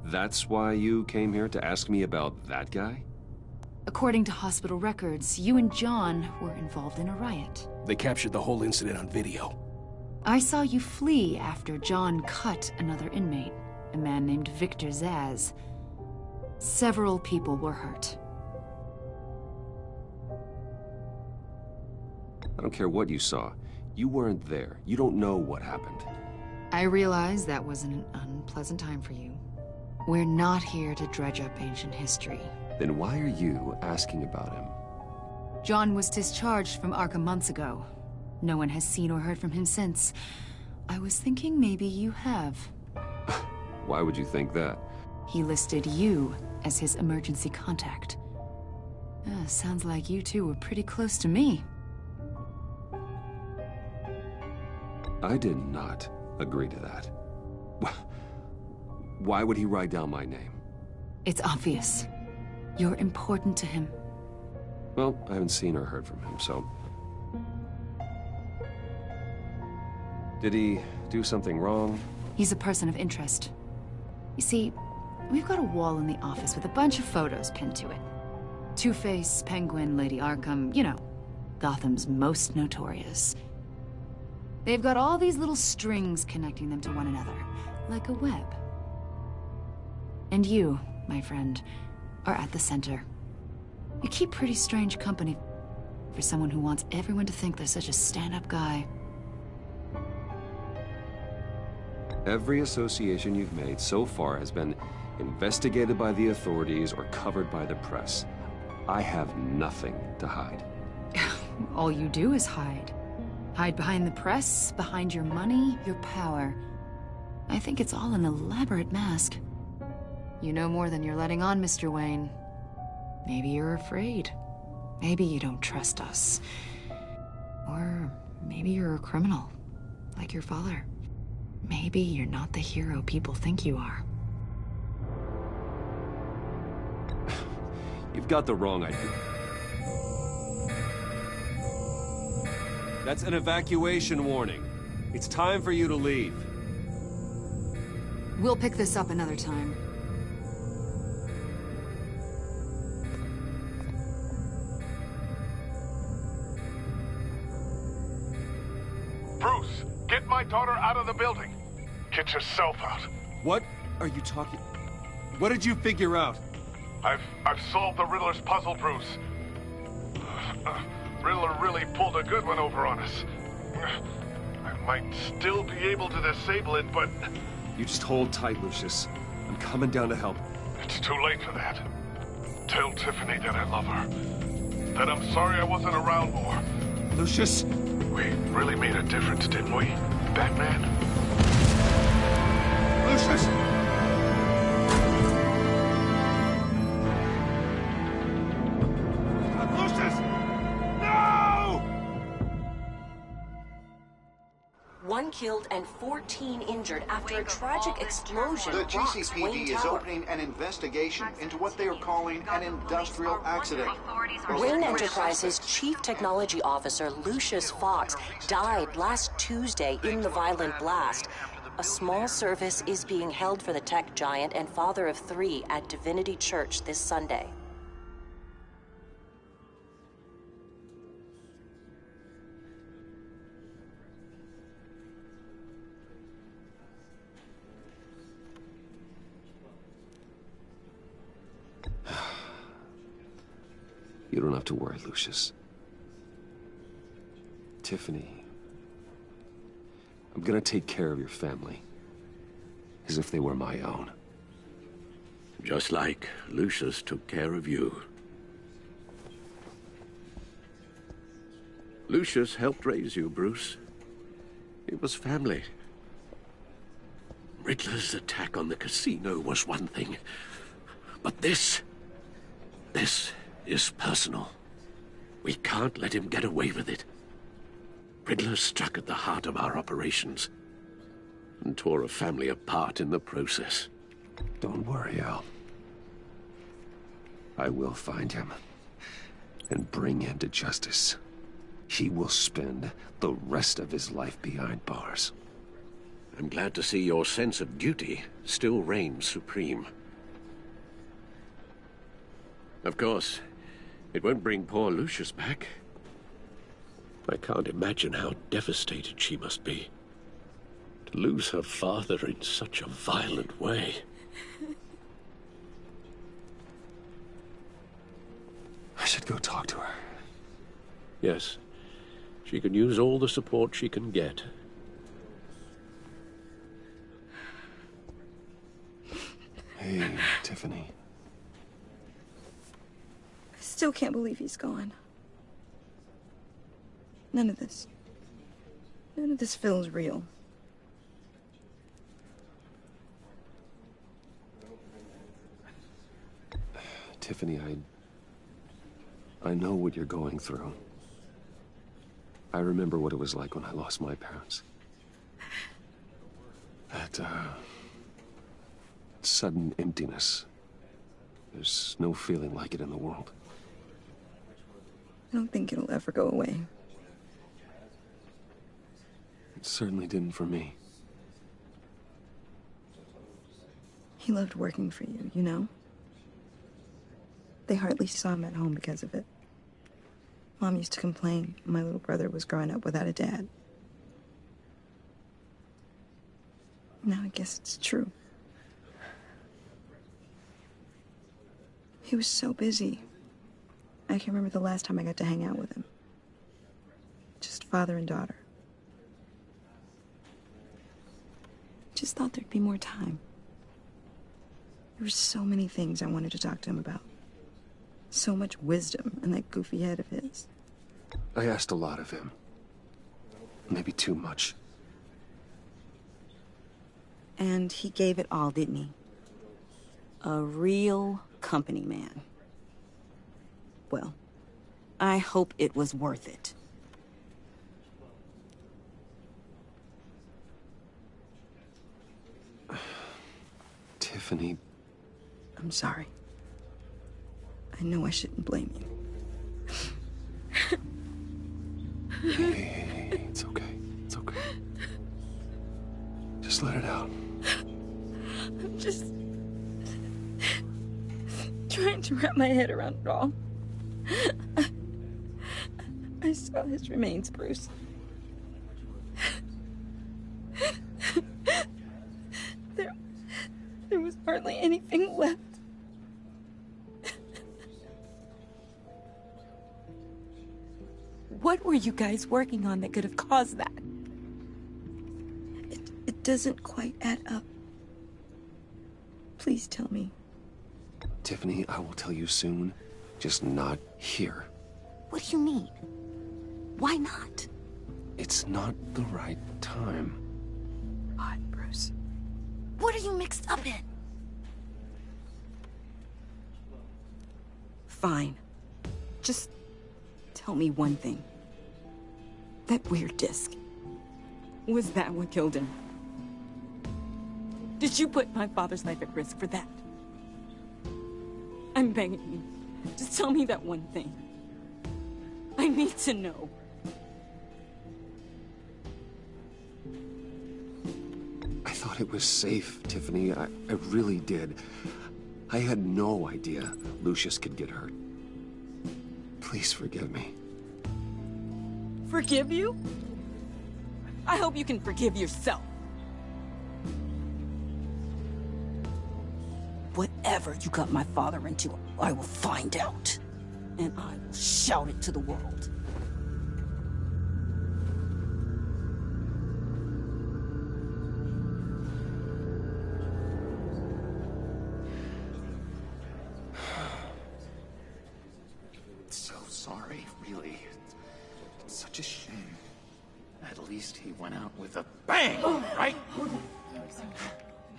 That's why you came here to ask me about that guy? According to hospital records, you and John were involved in a riot. They captured the whole incident on video. I saw you flee after John cut another inmate, a man named Victor Zaz. Several people were hurt. I don't care what you saw. You weren't there. You don't know what happened. I realize that was an unpleasant time for you. We're not here to dredge up ancient history. Then why are you asking about him? John was discharged from Arkham months ago. No one has seen or heard from him since. I was thinking maybe you have. Why would you think that? He listed you as his emergency contact. Sounds like you two were pretty close to me. I did not agree to that. Why would he write down my name? It's obvious. You're important to him. Well, I haven't seen or heard from him, so... Did he do something wrong? He's a person of interest. You see, we've got a wall in the office with a bunch of photos pinned to it. Two-Face, Penguin, Lady Arkham, you know, Gotham's most notorious. They've got all these little strings connecting them to one another, like a web. And you, my friend, are at the center. You keep pretty strange company for someone who wants everyone to think they're such a stand-up guy. Every association you've made so far has been investigated by the authorities or covered by the press. I have nothing to hide. All you do is hide. Hide behind the press, behind your money, your power. I think it's all an elaborate mask. You know more than you're letting on, Mr. Wayne. Maybe you're afraid. Maybe you don't trust us. Or maybe you're a criminal, like your father. Maybe you're not the hero people think you are. You've got the wrong idea. That's an evacuation warning. It's time for you to leave. We'll pick this up another time. Bruce, get my daughter out of the building. Get yourself out. What are you talking? What did you figure out? I've solved the Riddler's puzzle, Bruce. Riddler really pulled a good one over on us. I might still be able to disable it, but... You just hold tight, Lucius. I'm coming down to help. It's too late for that. Tell Tiffany that I love her. That I'm sorry I wasn't around more. Lucius! We really made a difference, didn't we, Batman? Lucius! Lucius! No! 1 killed and 14 injured after a tragic explosion. The rocks GCPD Wayne is Tower. opening an investigation into what they are calling an industrial accident. Wayne Enterprises' chief technology officer, Lucius Fox, died last Tuesday in the violent blast. A small service is being held for the tech giant and father of 3 at Divinity Church this Sunday. You don't have to worry, Lucius. Tiffany, I'm gonna take care of your family. As if they were my own. Just like Lucius took care of you. Lucius helped raise you, Bruce. It was family. Riddler's attack on the casino was one thing. But this is personal. We can't let him get away with it. Riddler struck at the heart of our operations and tore a family apart in the process. Don't worry, Al. I will find him and bring him to justice. He will spend the rest of his life behind bars. I'm glad to see your sense of duty still reigns supreme. Of course, it won't bring poor Lucius back. I can't imagine how devastated she must be. To lose her father in such a violent way. I should go talk to her. Yes, she can use all the support she can get. Hey, Tiffany. I still can't believe he's gone. None of this feels real. Tiffany, I know what you're going through. I remember what it was like when I lost my parents. That, sudden emptiness. There's no feeling like it in the world. I don't think it'll ever go away. It certainly didn't for me. He loved working for you, you know? They hardly saw him at home because of it. Mom used to complain my little brother was growing up without a dad. Now I guess it's true. He was so busy. I can remember the last time I got to hang out with him. Just father and daughter. Just thought there'd be more time. There were so many things I wanted to talk to him about. So much wisdom in that goofy head of his. I asked a lot of him. Maybe too much. And he gave it all, didn't he? A real company man. Well, I hope it was worth it. Tiffany. I'm sorry. I know I shouldn't blame you. Hey, it's okay. It's okay. Just let it out. I'm just trying to wrap my head around it all. I saw his remains, Bruce. There was hardly anything left. What were you guys working on that could have caused that? It doesn't quite add up. Please tell me. Tiffany, I will tell you soon. Just not here. What do you mean? Why not? It's not the right time. What, Bruce? What are you mixed up in? Fine. Just tell me one thing. That weird disc. Was that what killed him? Did you put my father's life at risk for that? I'm begging you. Just tell me that one thing. I need to know. I thought it was safe, Tiffany. I really did. I had no idea Lucius could get hurt. Please forgive me. Forgive you? I hope you can forgive yourself. Whatever you got my father into, I will find out. And I will shout it to the world. So sorry, really. It's such a shame. At least he went out with a bang, right?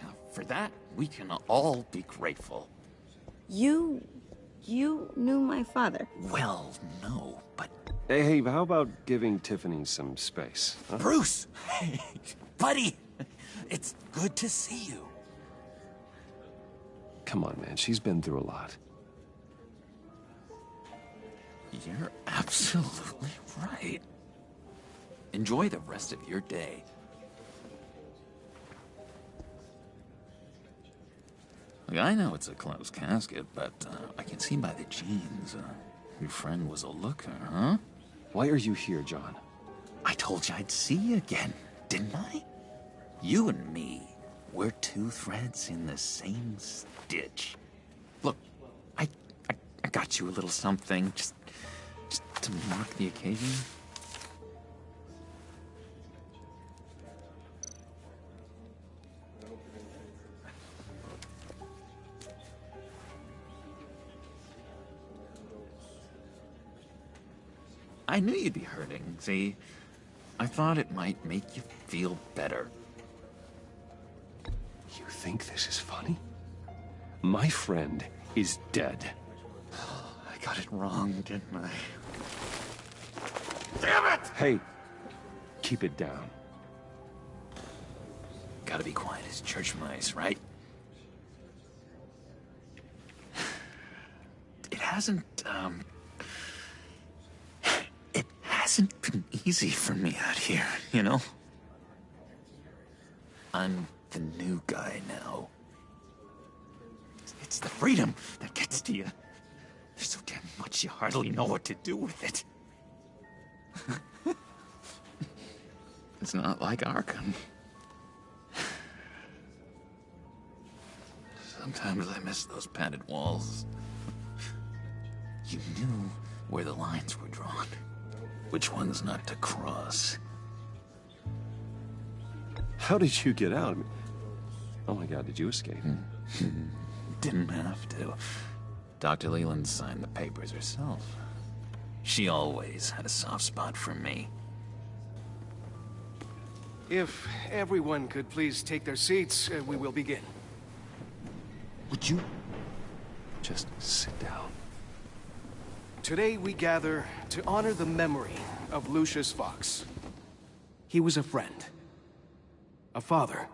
Now, for that, we can all be grateful. You knew my father? Well, no, but... Hey, how about giving Tiffany some space? Huh? Bruce! Hey, buddy! It's good to see you. Come on, man. She's been through a lot. You're absolutely right. Enjoy the rest of your day. Look, I know it's a closed casket, but I can see by the jeans, your friend was a looker, huh? Why are you here, John? I told you I'd see you again, didn't I? You and me, we're two threads in the same stitch. Look, I got you a little something, just to mark the occasion. I knew you'd be hurting, see? I thought it might make you feel better. You think this is funny? My friend is dead. I got it wrong, didn't I? Damn it! Hey, keep it down. Gotta be quiet as church mice, right? It hasn't been easy for me out here, you know? I'm the new guy now. It's the freedom that gets to you. There's so damn much you hardly know what to do with it. It's not like Arkham. Sometimes I miss those padded walls. You knew where the lines were drawn. Which ones not to cross. How did you get out? Oh my God, did you escape? Didn't have to. Dr. Leland signed the papers herself. She always had a soft spot for me. If everyone could please take their seats, we will begin. Would you just sit down? Today we gather to honor the memory of Lucius Fox. He was a friend, a father,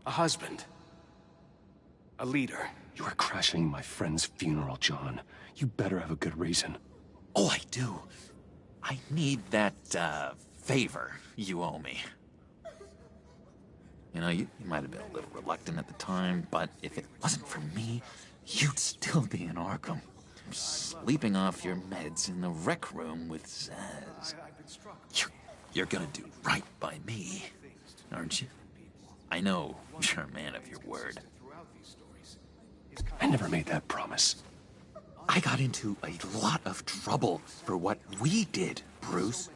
a husband, a leader. You are crashing my friend's funeral, John. You better have a good reason. Oh, I do. I need that, favor you owe me. You know, you might have been a little reluctant at the time, but if it wasn't for me, you'd still be in Arkham. Sleeping off your meds in the rec room with Zaz. You're gonna do right by me, aren't you? I know you're a man of your word. I never made that promise. I got into a lot of trouble for what we did, Bruce.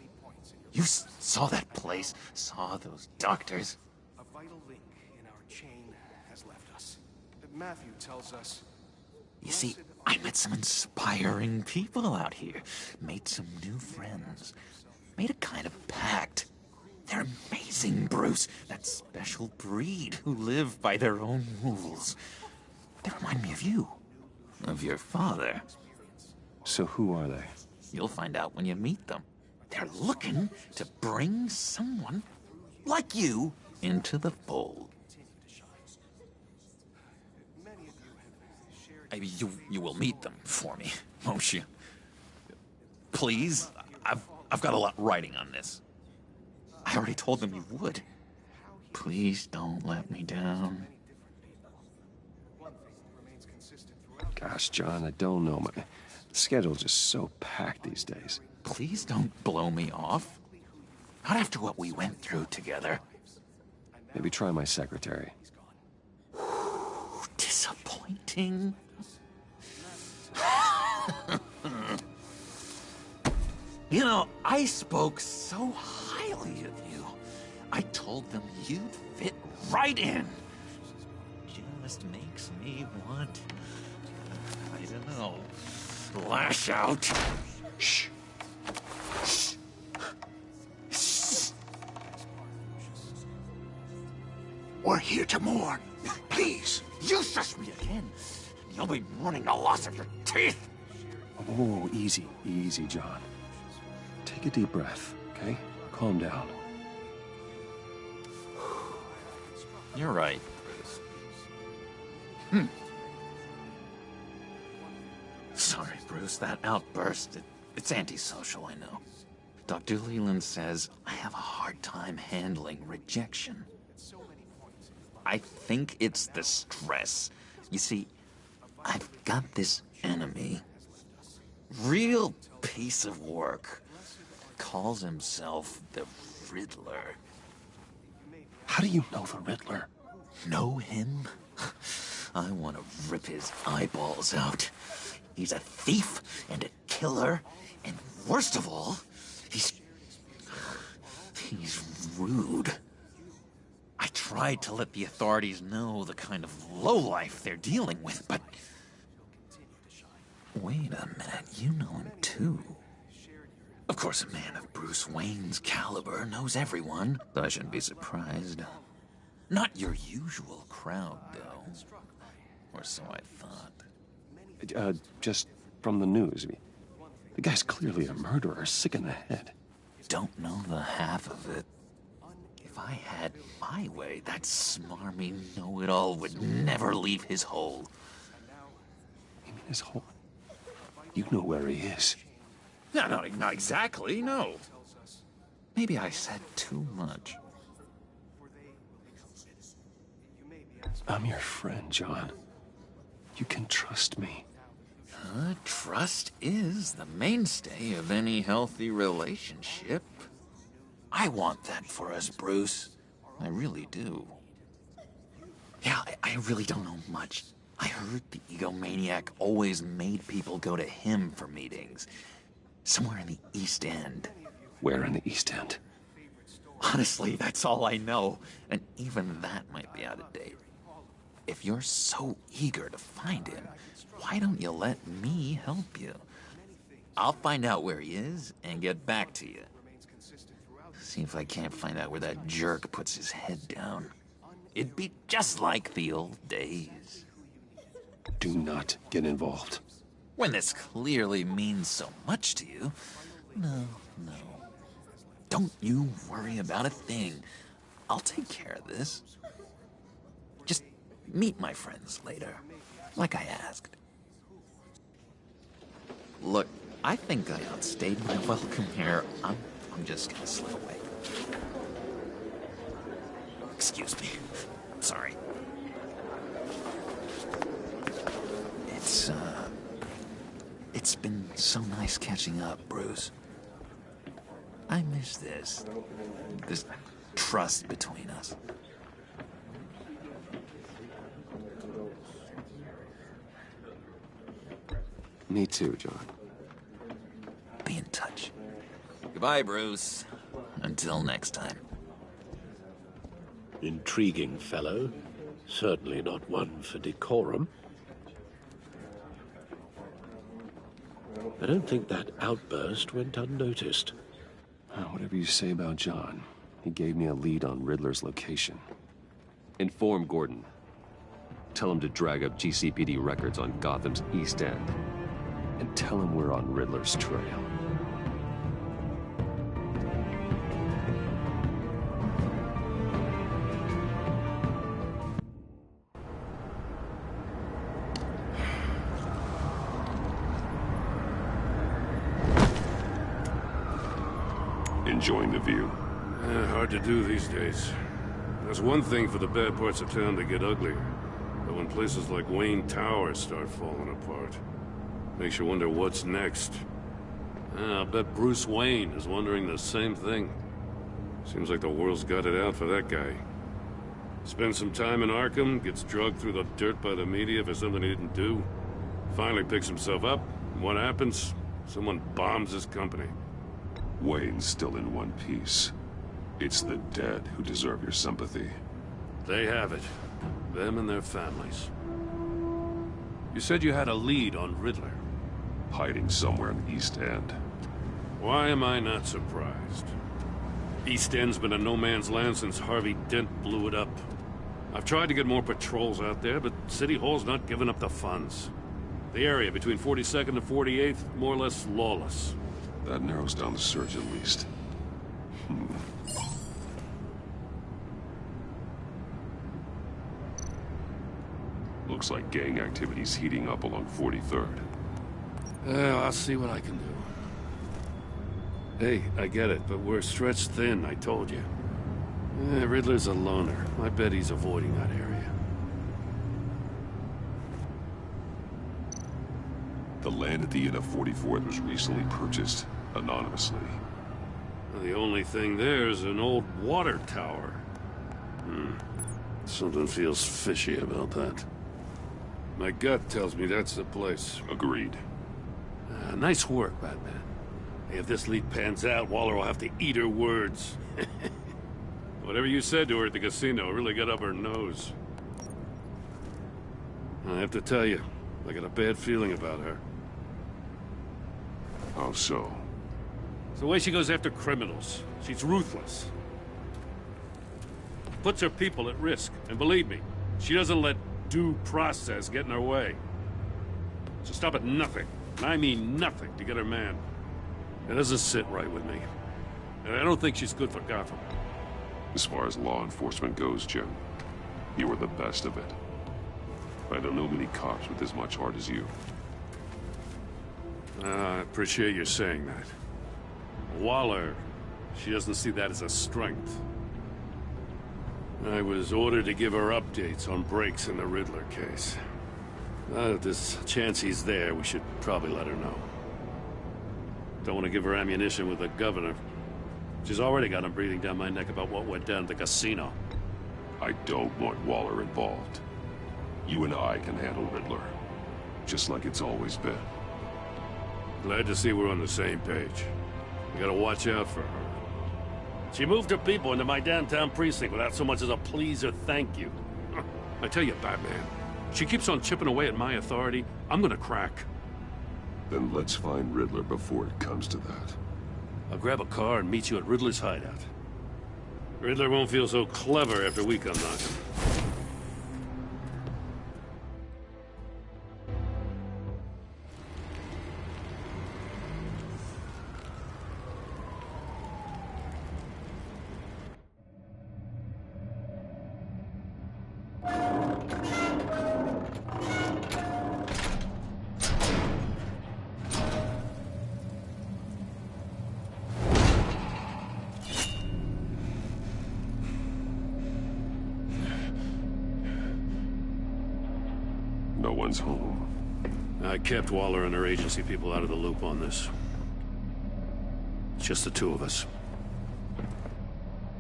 You saw that place, saw those doctors. A vital link in our chain has left us. Matthew tells us... You see, I met some inspiring people out here. Made some new friends. Made a kind of pact. They're amazing, Bruce. That special breed who live by their own rules. They remind me of you. Of your father. So who are they? You'll find out when you meet them. They're looking to bring someone like you into the fold. You will meet them for me, won't you? Please? I've got a lot riding on this. I already told them you would. Please don't let me down. Gosh, John, I don't know. My schedule's just so packed these days. Please don't blow me off. Not after what we went through together. Maybe try my secretary. Disappointing. You know, I spoke so highly of you. I told them you'd fit right in. Just makes me want, I don't know, lash out. Shh. Shh. Shh. We're here to mourn. Please. You shush me again. You'll be mourning the loss of your teeth. Oh, easy, easy, John. Take a deep breath, okay? Calm down. You're right, Bruce. Bruce, that outburst, it's antisocial, I know. Dr. Leland says I have a hard time handling rejection. I think it's the stress. You see, I've got this enemy. Real piece of work. Calls himself the Riddler. How do you know the Riddler? Know him? I want to rip his eyeballs out. He's a thief and a killer, and worst of all, he's rude. I tried to let the authorities know the kind of lowlife they're dealing with, but... Wait a minute, you know him too. Of course, a man of Bruce Wayne's caliber knows everyone, but I shouldn't be surprised. Not your usual crowd, though. Or so I thought. Just from the news. The guy's clearly a murderer, sick in the head. Don't know the half of it. If I had my way, that smarmy know-it-all would never leave his hole. You mean his hole? You know where he is. No, not exactly, no. Maybe I said too much. I'm your friend, John. You can trust me. Trust is the mainstay of any healthy relationship. I want that for us, Bruce. I really do. Yeah, I really don't know much. I heard the egomaniac always made people go to him for meetings. Somewhere in the East End. Where in the East End? Honestly, that's all I know. And even that might be out of date. If you're so eager to find him, why don't you let me help you? I'll find out where he is and get back to you. See if I can't find out where that jerk puts his head down. It'd be just like the old days. Do not get involved. When this clearly means so much to you. No. Don't you worry about a thing. I'll take care of this. Just meet my friends later, like I asked. Look, I think I outstayed my welcome here. I'm just gonna slip away. Excuse me. Sorry. It's been so nice catching up, Bruce. I miss this trust between us. Me too, John. Be in touch. Goodbye, Bruce. Until next time. Intriguing fellow. Certainly not one for decorum. I don't think that outburst went unnoticed. Whatever you say about John, he gave me a lead on Riddler's location. Inform Gordon. Tell him to drag up GCPD records on Gotham's East End. And tell him we're on Riddler's trail. Enjoying the view? Hard to do these days. There's one thing for the bad parts of town to get uglier. But when places like Wayne Tower start falling apart, makes you wonder what's next. I'll bet Bruce Wayne is wondering the same thing. Seems like the world's got it out for that guy. Spends some time in Arkham, gets drugged through the dirt by the media for something he didn't do. Finally picks himself up, and what happens? Someone bombs his company. Wayne's still in one piece. It's the dead who deserve your sympathy. They have it. Them and their families. You said you had a lead on Riddler. Hiding somewhere in the East End. Why am I not surprised? East End's been a no-man's land since Harvey Dent blew it up. I've tried to get more patrols out there, but City Hall's not giving up the funds. The area between 42nd and 48th, more or less lawless. That narrows down the search at least. Looks like gang activity's heating up along 43rd. I'll see what I can do. Hey, I get it, but we're stretched thin, I told you. Riddler's a loner. I bet he's avoiding that area. The land at the end of 44th was recently purchased anonymously. The only thing there is an old water tower. Something feels fishy about that. My gut tells me that's the place. Agreed. Nice work, Batman. If this lead pans out, Waller will have to eat her words. Whatever you said to her at the casino really got up her nose. I have to tell you, I got a bad feeling about her. How so? It's the way she goes after criminals. She's ruthless. Puts her people at risk. And believe me, she doesn't let due process get in her way. She'll stop at nothing, and I mean nothing, to get her man. It doesn't sit right with me. And I don't think she's good for Gotham. As far as law enforcement goes, Jim, you were the best of it. I don't know many cops with as much heart as you. I appreciate you saying that. Waller, she doesn't see that as a strength. I was ordered to give her updates on breaks in the Riddler case. If there's a chance he's there, we should probably let her know. Don't want to give her ammunition with the governor. She's already got him breathing down my neck about what went down at the casino. I don't want Waller involved. You and I can handle Riddler, just like it's always been. Glad to see we're on the same page. We gotta watch out for her. She moved her people into my downtown precinct without so much as a please or thank you. I tell you, Batman, she keeps on chipping away at my authority, I'm gonna crack. Then let's find Riddler before it comes to that. I'll grab a car and meet you at Riddler's hideout. Riddler won't feel so clever after we come knocking. No one's home. I kept Waller and her agency people out of the loop on this. It's just the two of us.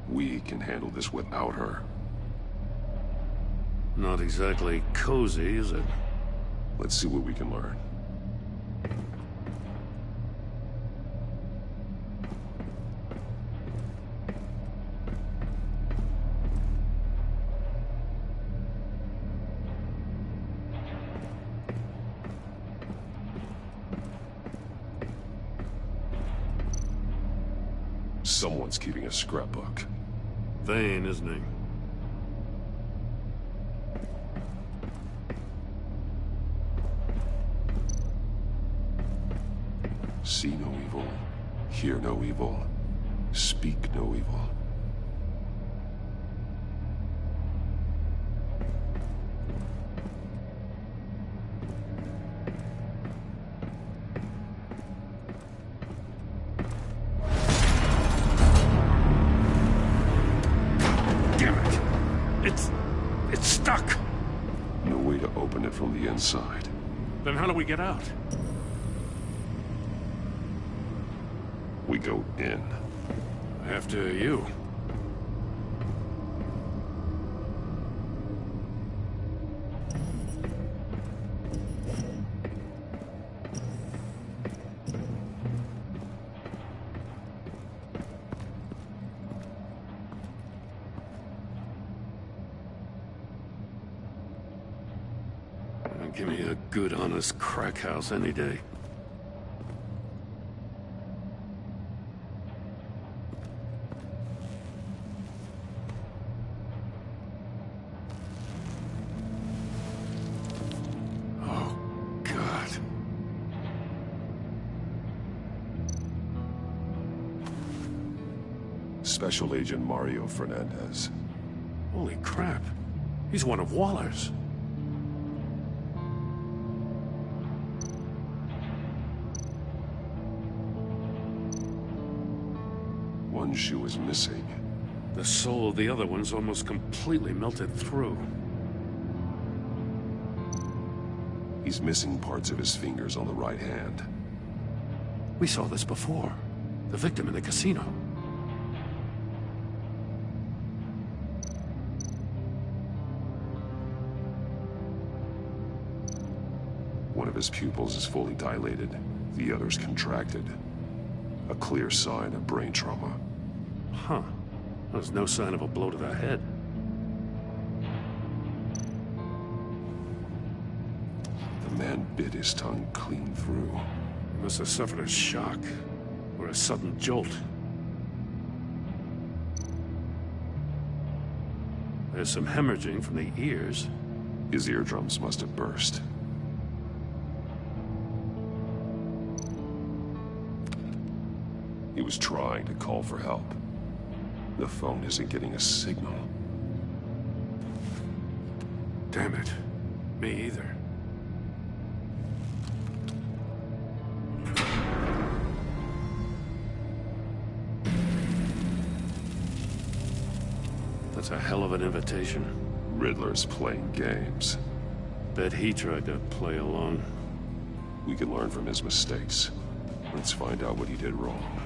We can handle this without her. Not exactly cozy, is it? Let's see what we can learn. Someone's keeping a scrapbook. Vane, isn't he? See no evil, hear no evil, speak no evil. It's stuck! No way to open it from the inside. Then how do we get out? We go in. After you. Give me a good, honest crack house any day. Oh, God. Special Agent Mario Fernandez. Holy crap. He's one of Waller's. One shoe is missing. The soul of the other one's almost completely melted through. He's missing parts of his fingers on the right hand. We saw this before. The victim in the casino. One of his pupils is fully dilated. The other's contracted. A clear sign of brain trauma. Huh. There's no sign of a blow to the head. The man bit his tongue clean through. He must have suffered a shock, or a sudden jolt. There's some hemorrhaging from the ears. His eardrums must have burst. He was trying to call for help. The phone isn't getting a signal. Damn it. Me either. That's a hell of an invitation. Riddler's playing games. Bet he tried to play along. We can learn from his mistakes. Let's find out what he did wrong.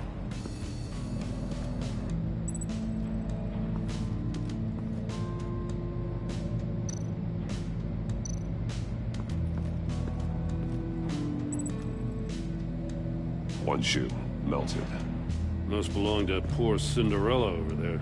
One shoe, melted. Must belong to poor Cinderella over there.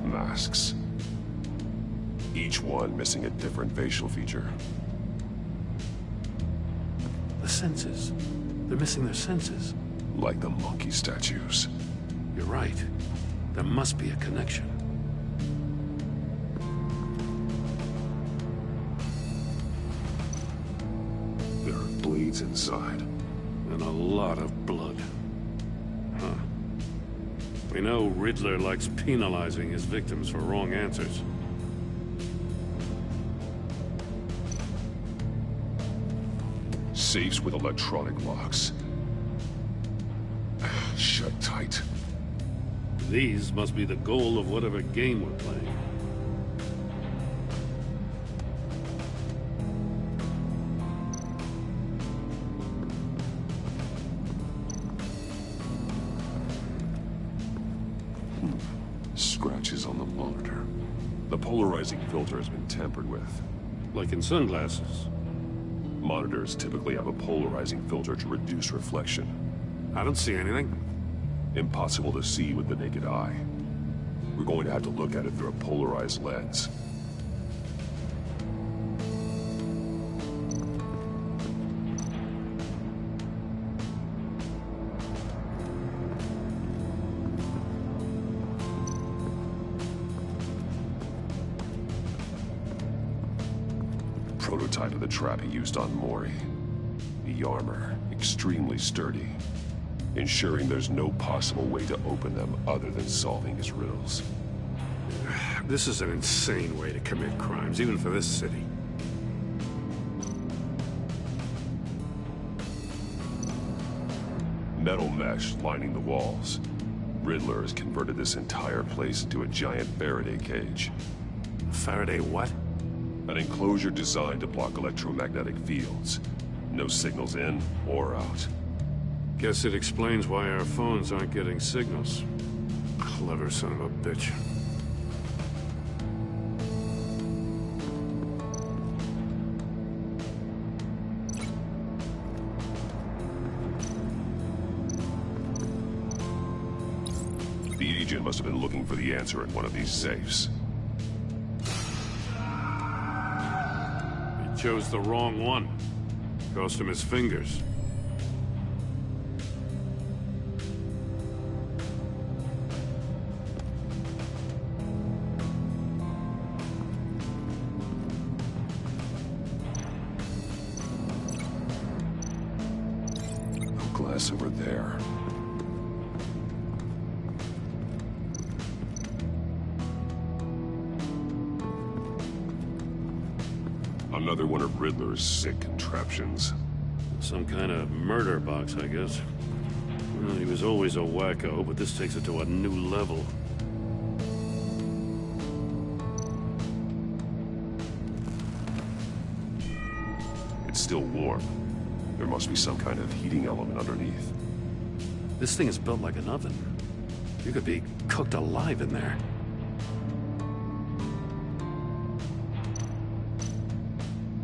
Masks. Each one missing a different facial feature. The senses. They're missing their senses. Like the monkey statues. You're right. There must be a connection. There are bleeds inside. And a lot of blood. Huh. We know Riddler likes penalizing his victims for wrong answers. Safes with electronic locks. Shut tight. These must be the goal of whatever game we're playing. Scratches on the monitor. The polarizing filter has been tampered with. Like in sunglasses. Monitors typically have a polarizing filter to reduce reflection. I don't see anything. Impossible to see with the naked eye. We're going to have to look at it through a polarized lens. Prototype of the trap he used on Mori. The armor, extremely sturdy, ensuring there's no possible way to open them other than solving his riddles. This is an insane way to commit crimes, even for this city. Metal mesh lining the walls. Riddler has converted this entire place into a giant Faraday cage. Faraday what? An enclosure designed to block electromagnetic fields. No signals in or out. Guess it explains why our phones aren't getting signals. Clever son of a bitch. The agent must have been looking for the answer in one of these safes. Chose the wrong one. Cost him his fingers. Glass over there. Another one of Riddler's sick contraptions. Some kind of murder box, I guess. Well, he was always a wacko, but this takes it to a new level. It's still warm. There must be some kind of heating element underneath. This thing is built like an oven. You could be cooked alive in there.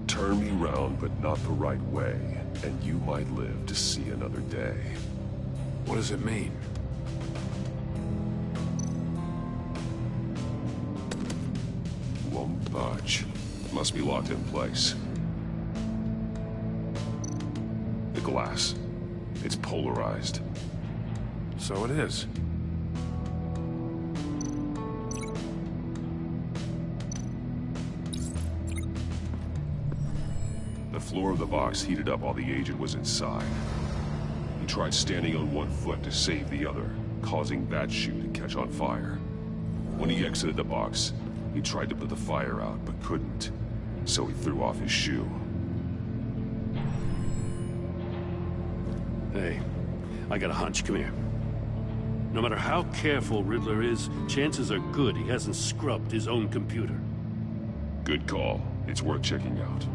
Turn me round, but not the right way, and you might live to see another day. What does it mean? Won't budge. Must be locked in place. The glass. It's polarized. So it is. The floor of the box heated up while the agent was inside. He tried standing on one foot to save the other, causing that shoe to catch on fire. When he exited the box, he tried to put the fire out, but couldn't. So he threw off his shoe. Hey, I got a hunch. Come here. No matter how careful Riddler is, chances are good he hasn't scrubbed his own computer. Good call. It's worth checking out.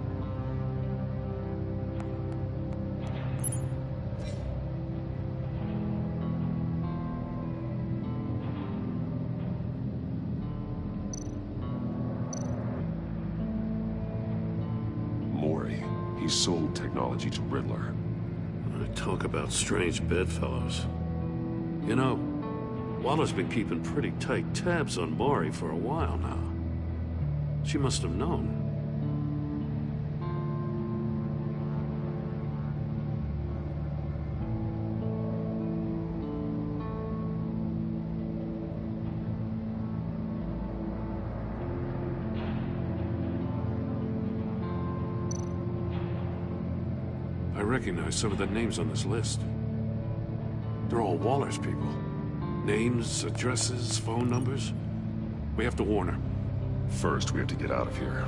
He sold technology to Riddler. Talk about strange bedfellows. You know, Waller's been keeping pretty tight tabs on Maury for a while now. She must have known. I recognize some of the names on this list. They're all Waller's people. Names, addresses, phone numbers. We have to warn her. First, we have to get out of here.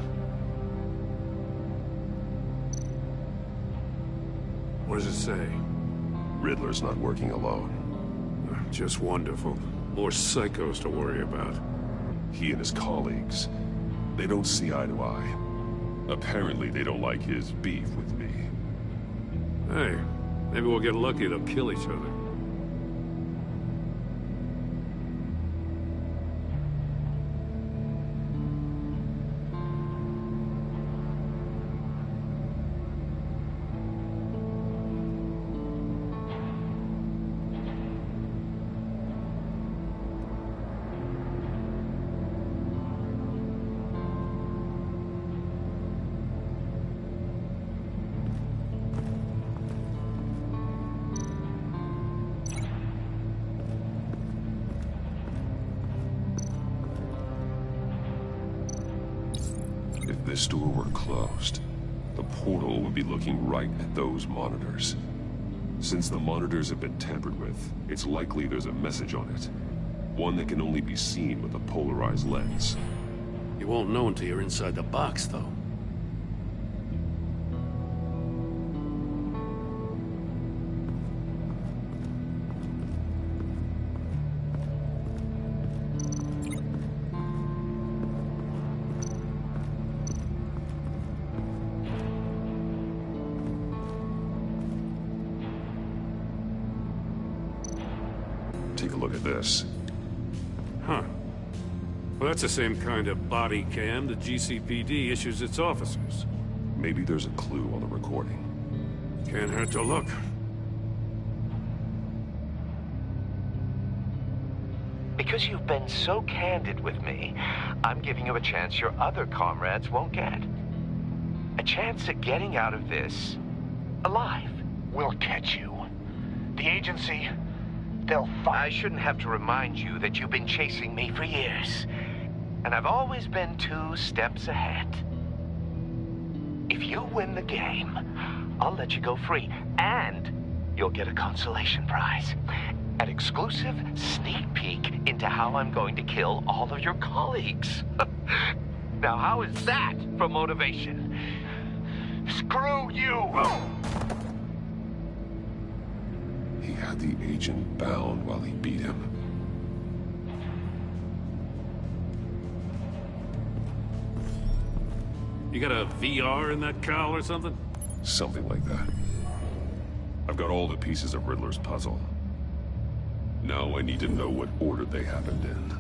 What does it say? Riddler's not working alone. Just wonderful. More psychos to worry about. He and his colleagues, they don't see eye to eye. Apparently, they don't like his beef with me. Hey, maybe we'll get lucky they'll kill each other. If this door were closed, the portal would be looking right at those monitors. Since the monitors have been tampered with, it's likely there's a message on it. One that can only be seen with a polarized lens. You won't know until you're inside the box, though. Take a look at this. Huh. Well, that's the same kind of body cam the GCPD issues its officers. Maybe there's a clue on the recording. Can't hurt to look. Because you've been so candid with me, I'm giving you a chance your other comrades won't get. a chance at getting out of this alive. We'll catch you. The agency, they'll find... I shouldn't have to remind you that you've been chasing me for years. And I've always been 2 steps ahead. If you win the game, I'll let you go free. And you'll get a consolation prize. An exclusive sneak peek into how I'm going to kill all of your colleagues. Now, how is that for motivation? Screw you! He had the agent bound while he beat him. You got a VR in that cowl or something? Something like that. I've got all the pieces of Riddler's puzzle. Now I need to know what order they happened in.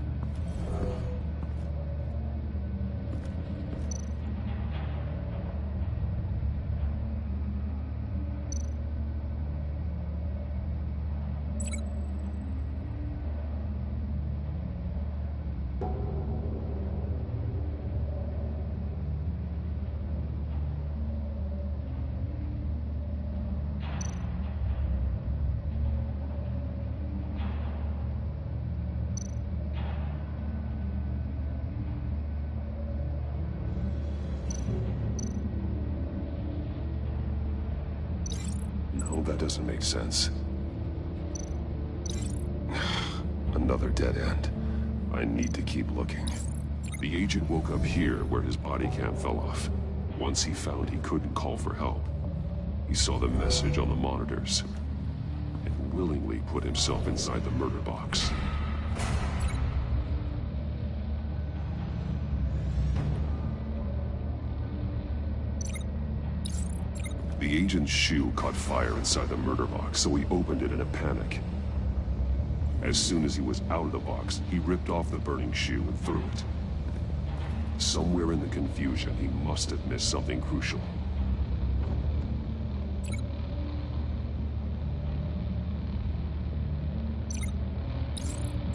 No, that doesn't make sense. Another dead end. I need to keep looking. The agent woke up here where his body cam fell off. Once he found he couldn't call for help, he saw the message on the monitors and willingly put himself inside the murder box. The agent's shoe caught fire inside the murder box, so he opened it in a panic. As soon as he was out of the box, he ripped off the burning shoe and threw it. Somewhere in the confusion, he must have missed something crucial.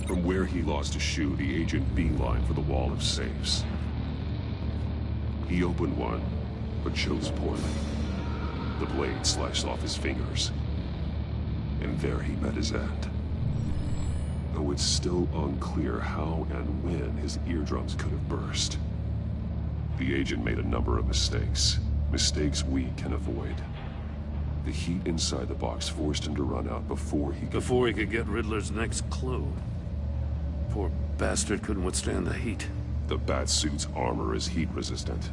From where he lost a shoe, the agent beelined for the wall of safes. He opened one, but chose poorly. The blade slashed off his fingers, and there he met his end. Though it's still unclear how and when his eardrums could have burst. The agent made a number of mistakes. Mistakes we can avoid. The heat inside the box forced him to run out before he could get Riddler's next clue. Poor bastard couldn't withstand the heat. The Batsuit's armor is heat resistant.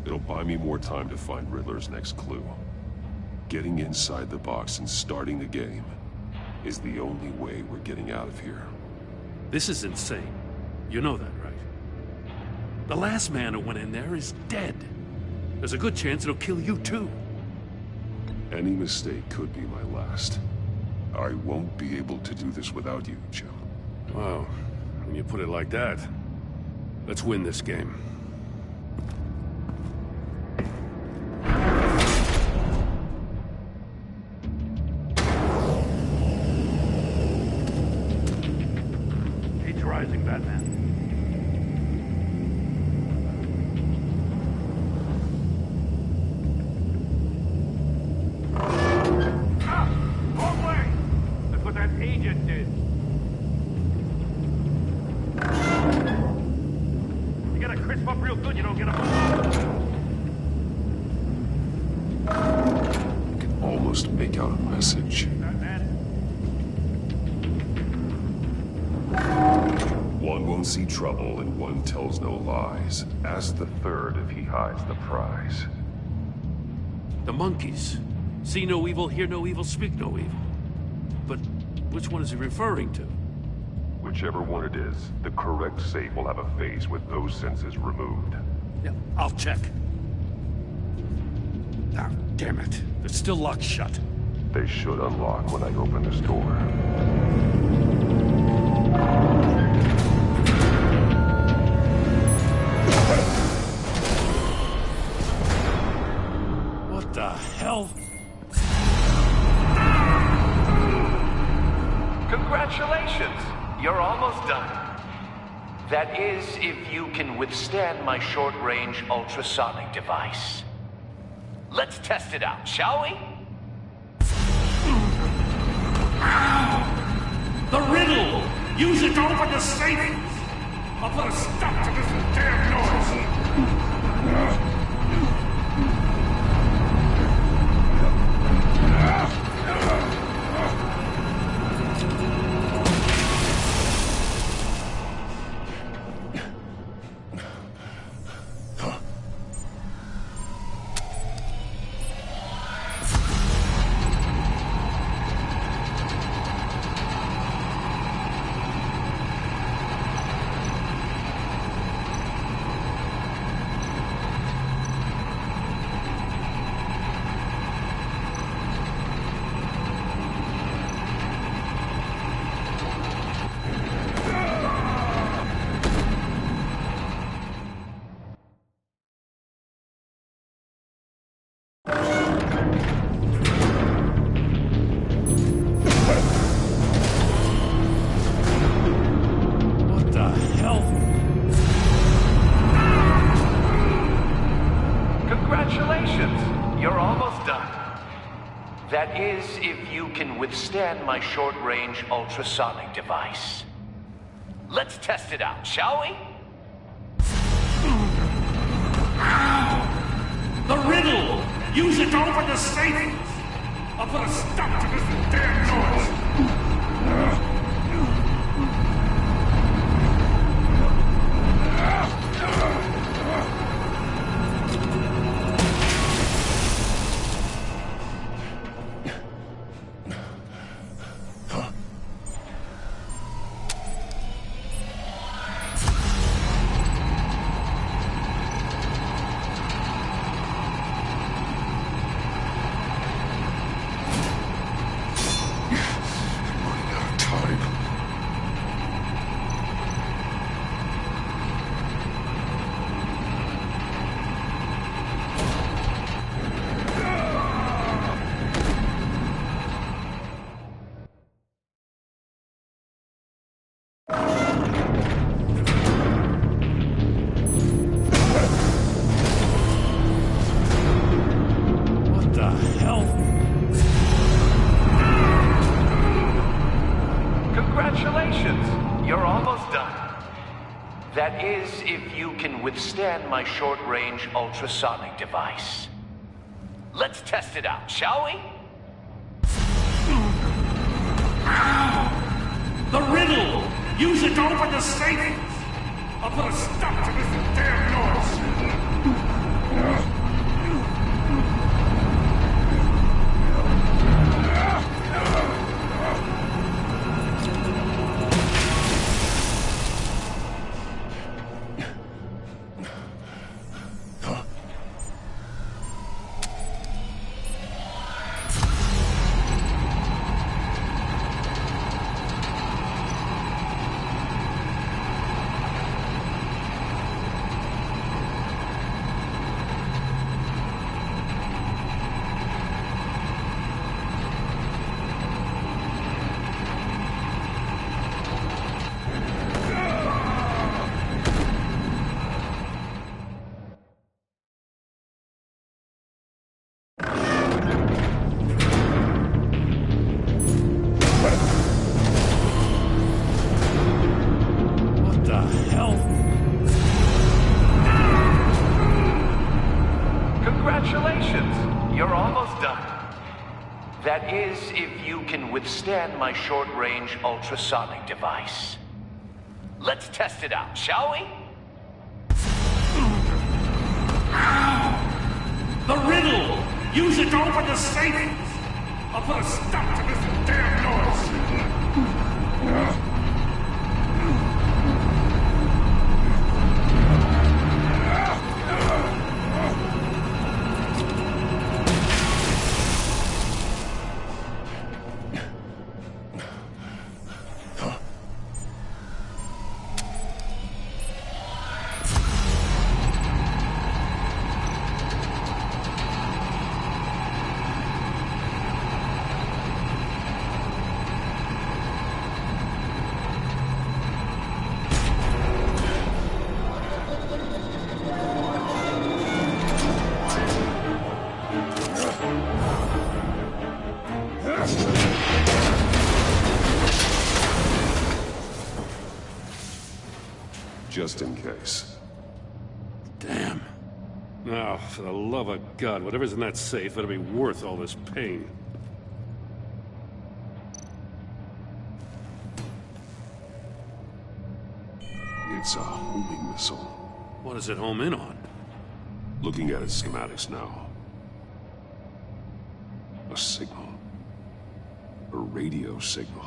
It'll buy me more time to find Riddler's next clue. Getting inside the box and starting the game is the only way we're getting out of here. This is insane. You know that, right? The last man who went in there is dead. There's a good chance it'll kill you too. Any mistake could be my last. I won't be able to do this without you, Jim. Wow, when you put it like that, let's win this game. Heat's rising, Batman. Wrong way! That's what that agent did. You gotta crisp up real good, you don't get a... I can almost make out a message. One won't see trouble and one tells no lies. Ask the third if he hides the prize. The monkeys. See no evil, hear no evil, speak no evil. But which one is he referring to? Whichever one it is, the correct safe will have a face with those senses removed. Yeah, I'll check. Ah, damn it. They're still locked shut. They should unlock when I open this door. What the hell? Congratulations! You're almost done. That is, if you can withstand my short-range ultrasonic device. Let's test it out, shall we? The riddle! Use it to open the safe! I'll put a stop to this damn noise! Withstand my short-range ultrasonic device. Let's test it out, shall we? The riddle! Use it to open the safe! I'll put a stop to this damn noise! Withstand my short-range ultrasonic device. Let's test it out, shall we? The riddle! Use it to open the safe! I'll put a stop to this damn noise! That is, if you can withstand my short-range ultrasonic device. Let's test it out, shall we? The riddle! Use it to open the safe! I'll put a stop to this damn noise! just in case. Damn. Now, for the love of God, whatever's in that safe better be worth all this pain. It's a homing missile. What does it home in on? Looking at its schematics now. A signal. A radio signal.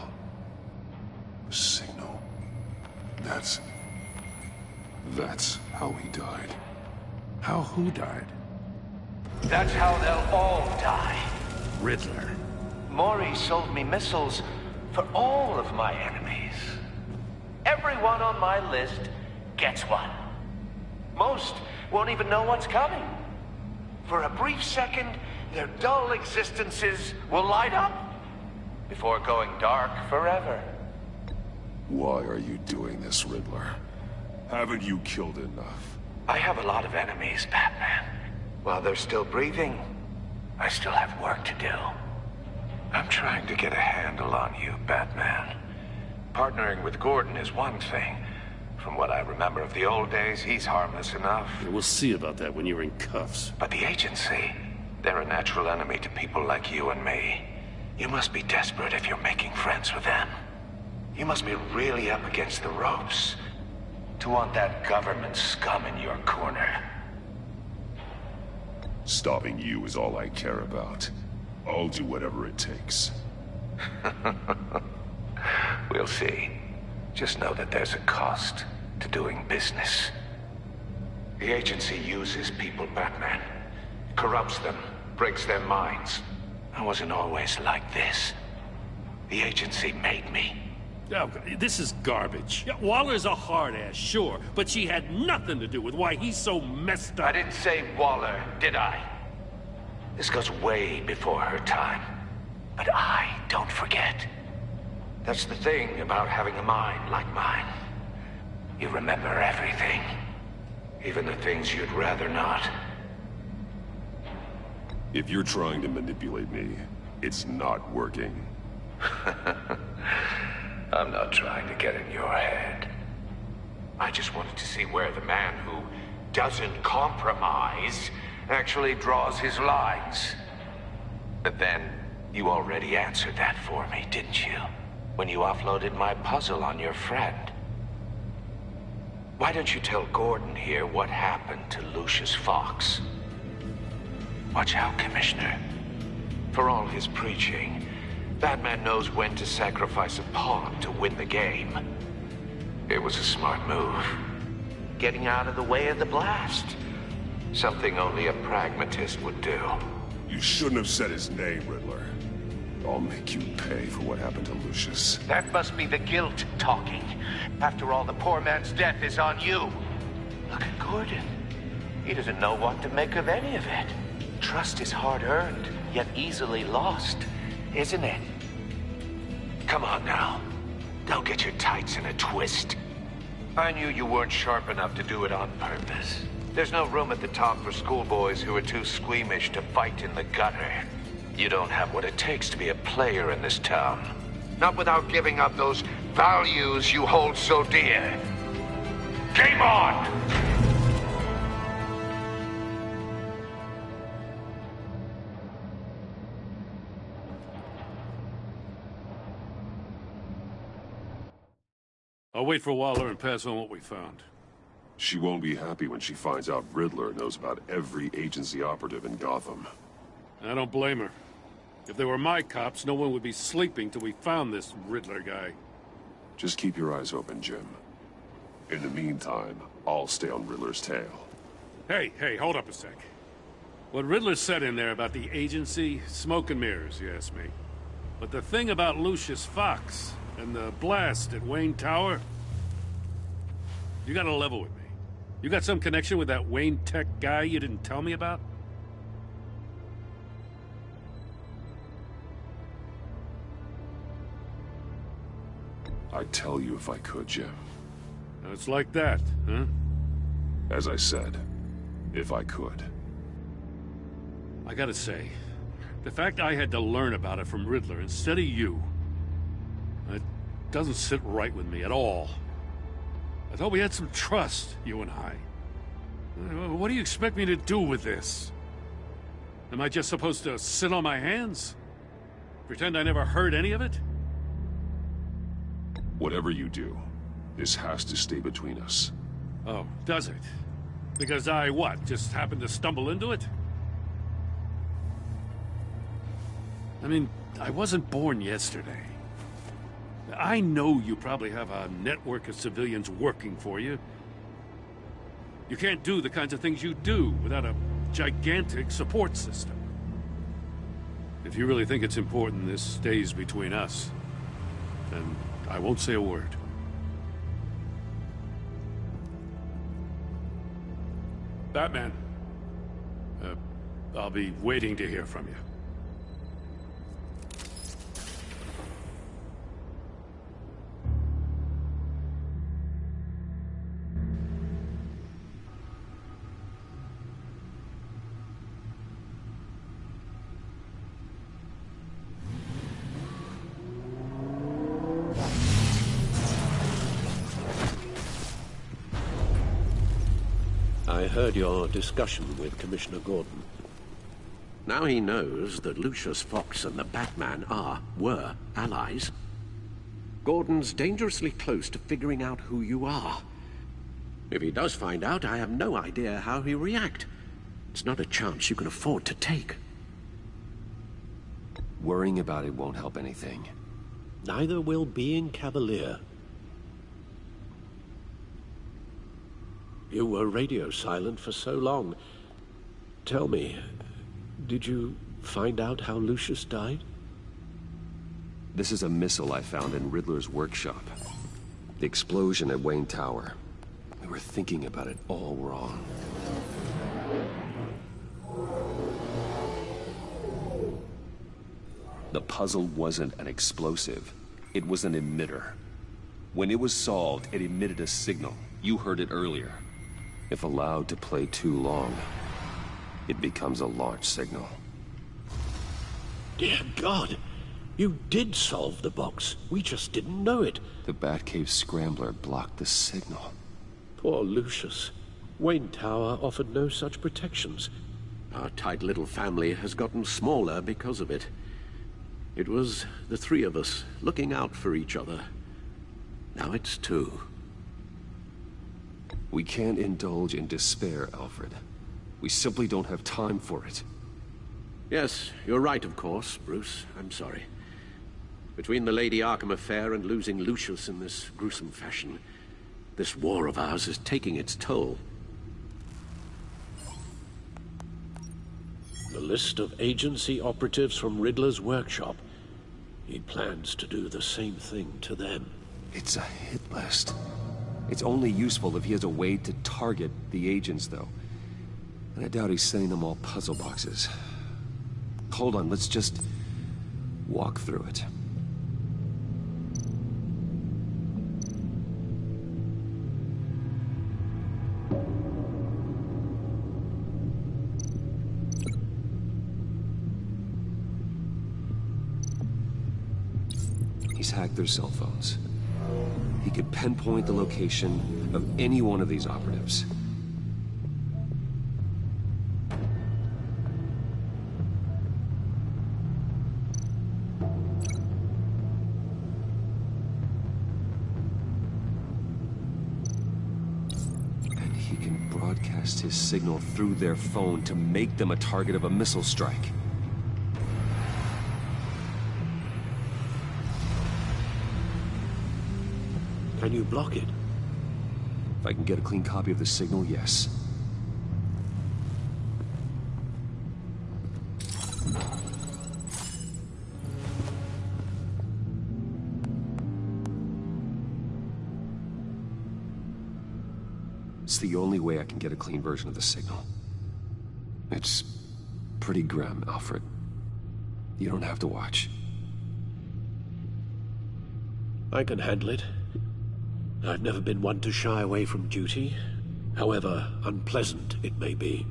A signal. That's how he died. How who died? That's how they'll all die. Riddler. Maury sold me missiles for all of my enemies. Everyone on my list gets one. Most won't even know what's coming. For a brief second, their dull existences will light up before going dark forever. Why are you doing this, Riddler? Haven't you killed enough? I have a lot of enemies, Batman. While they're still breathing, I still have work to do. I'm trying to get a handle on you, Batman. Partnering with Gordon is one thing. From what I remember of the old days, he's harmless enough. Yeah, we'll see about that when you're in cuffs. But the agency, they're a natural enemy to people like you and me. You must be desperate if you're making friends with them. You must be really up against the ropes to want that government scum in your corner. Stopping you is all I care about. I'll do whatever it takes. We'll see. Just know that there's a cost to doing business. The agency uses people, Batman. Corrupts them, breaks their minds. I wasn't always like this. The agency made me. Oh, this is garbage. Yeah, Waller's a hard-ass, sure, but she had nothing to do with why he's so messed up. I didn't say Waller, did I? This goes way before her time. But I don't forget. That's the thing about having a mind like mine. You remember everything. Even the things you'd rather not. If you're trying to manipulate me, it's not working. I'm not trying to get in your head. I just wanted to see where the man who doesn't compromise actually draws his lines. But then, you already answered that for me, didn't you? When you offloaded my puzzle on your friend. Why don't you tell Gordon here what happened to Lucius Fox? Watch out, Commissioner. For all his preaching, Batman knows when to sacrifice a pawn to win the game. It was a smart move. Getting out of the way of the blast. Something only a pragmatist would do. You shouldn't have said his name, Riddler. I'll make you pay for what happened to Lucius. That must be the guilt talking. After all, the poor man's death is on you. Look at Gordon. He doesn't know what to make of any of it. Trust is hard-earned, yet easily lost, isn't it? Come on now. Don't get your tights in a twist. I knew you weren't sharp enough to do it on purpose. There's no room at the top for schoolboys who are too squeamish to fight in the gutter. You don't have what it takes to be a player in this town. Not without giving up those values you hold so dear. Game on! I'll wait for Waller and pass on what we found. She won't be happy when she finds out Riddler knows about every agency operative in Gotham. I don't blame her. If they were my cops, no one would be sleeping till we found this Riddler guy. Just keep your eyes open, Jim. In the meantime, I'll stay on Riddler's tail. Hey, hold up a sec. What Riddler said in there about the agency, smoke and mirrors, you ask me. But the thing about Lucius Fox and the blast at Wayne Tower, you gotta level with me. You got some connection with that Wayne Tech guy you didn't tell me about? I'd tell you if I could, Jim. It's like that, huh? As I said, if I could. I gotta say, the fact I had to learn about it from Riddler instead of you, it doesn't sit right with me at all. I thought we had some trust, you and I. What do you expect me to do with this? Am I just supposed to sit on my hands? Pretend I never heard any of it? Whatever you do, this has to stay between us. Oh, does it? Because I, what, just happened to stumble into it? I mean, I wasn't born yesterday. I know you probably have a network of civilians working for you. You can't do the kinds of things you do without a gigantic support system. If you really think it's important this stays between us, then I won't say a word. Batman, I'll be waiting to hear from you. I heard your discussion with Commissioner Gordon. Now he knows that Lucius Fox and the Batman were allies. Gordon's dangerously close to figuring out who you are. If he does find out, I have no idea how he'll react. It's not a chance you can afford to take. Worrying about it won't help anything. Neither will being cavalier. You were radio silent for so long. Tell me, did you find out how Lucius died? This is a missile I found in Riddler's workshop. The explosion at Wayne Tower. We were thinking about it all wrong. The puzzle wasn't an explosive. It was an emitter. When it was solved, it emitted a signal. You heard it earlier. If allowed to play too long, it becomes a launch signal. Dear God, you did solve the box. We just didn't know it. The Batcave scrambler blocked the signal. Poor Lucius. Wayne Tower offered no such protections. Our tight little family has gotten smaller because of it. It was the three of us looking out for each other. Now it's two. We can't indulge in despair, Alfred. We simply don't have time for it. Yes, you're right, of course, Bruce. I'm sorry. Between the Lady Arkham affair and losing Lucius in this gruesome fashion, this war of ours is taking its toll. The list of agency operatives from Riddler's workshop. He plans to do the same thing to them. It's a hit list. It's only useful if he has a way to target the agents, though. And I doubt he's sending them all puzzle boxes. Hold on, let's just walk through it. He's hacked their cell phones. He could pinpoint the location of any one of these operatives. And he can broadcast his signal through their phone to make them a target of a missile strike. Can you block it? If I can get a clean copy of the signal, yes. It's the only way I can get a clean version of the signal. It's pretty grim, Alfred. You don't have to watch. I can handle it. I've never been one to shy away from duty, however unpleasant it may be.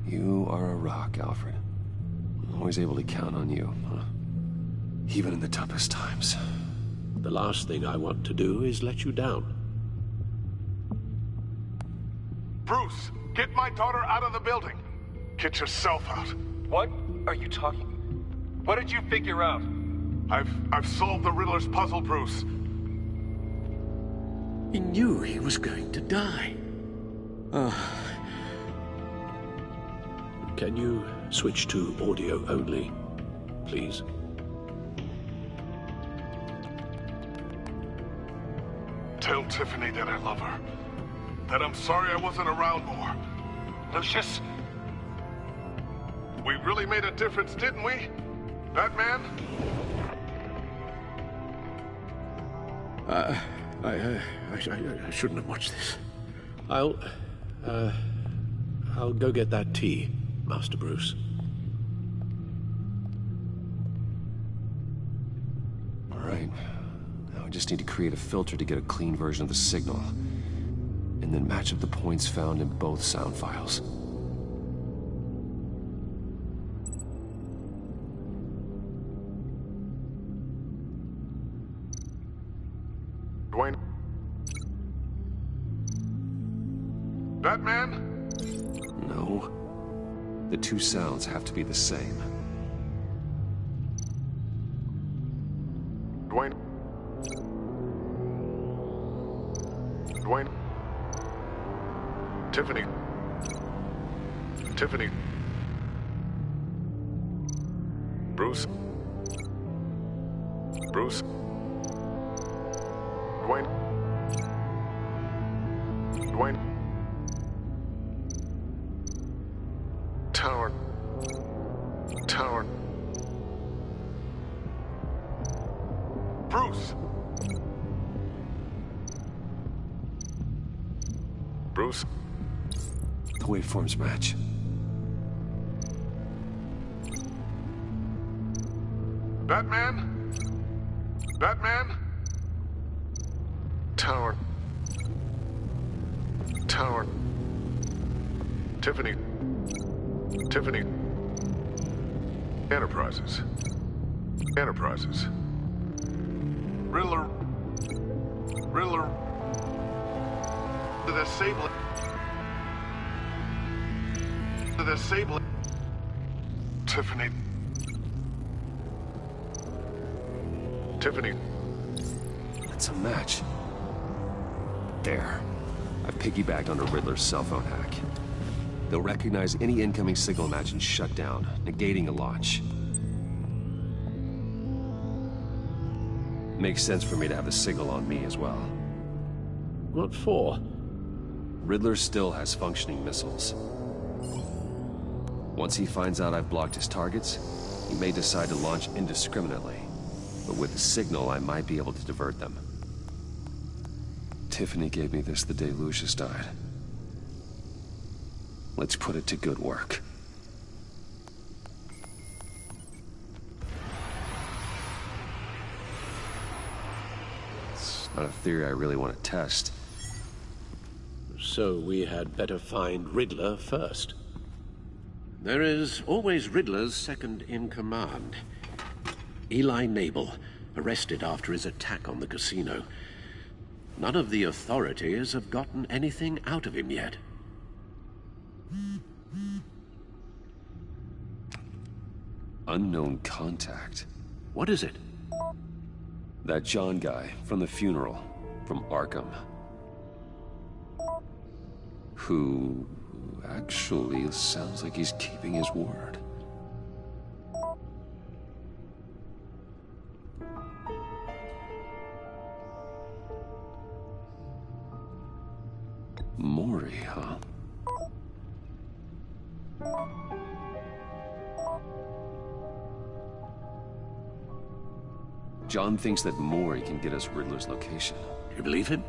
You are a rock, Alfred. I'm always able to count on you, huh? Even in the toughest times. The last thing I want to do is let you down. Bruce, get my daughter out of the building. Get yourself out. What are you talking? What did you figure out? I've solved the Riddler's puzzle, Bruce. He knew he was going to die. Can you switch to audio only, please? Tell Tiffany that I love her. That I'm sorry I wasn't around more. Lucius? We really made a difference, didn't we? Batman? I shouldn't have watched this. I'll go get that tea, Master Bruce. All right. Now I just need to create a filter to get a clean version of the signal, and then match up the points found in both sound files. Dwayne? Batman? No. The two sounds have to be the same. Dwayne? Dwayne? Tiffany? Tiffany? Bruce? Bruce? Dwayne? Dwayne? Tower? Tower? Bruce? Bruce? The waveforms match. Batman? Batman? Tower. Tower. Tiffany. Tiffany. Enterprises. Enterprises. Riddler. Riddler. The disable. The disable. Tiffany. Tiffany. It's a match. There. I've piggybacked on a Riddler's cell phone hack. They'll recognize any incoming signal match and shut down, negating a launch. Makes sense for me to have the signal on me as well. What for? Riddler still has functioning missiles. Once he finds out I've blocked his targets, he may decide to launch indiscriminately. But with the signal, I might be able to divert them. Tiffany gave me this the day Lucius died. Let's put it to good work. It's not a theory I really want to test. So we had better find Riddler first. There is always Riddler's second in command. Eli Nabel, arrested after his attack on the casino. None of the authorities have gotten anything out of him yet. Unknown contact. What is it? That John guy from the funeral, from Arkham. Who actually sounds like he's keeping his word. Mori, huh? John thinks that Mori can get us Riddler's location. Do you believe him?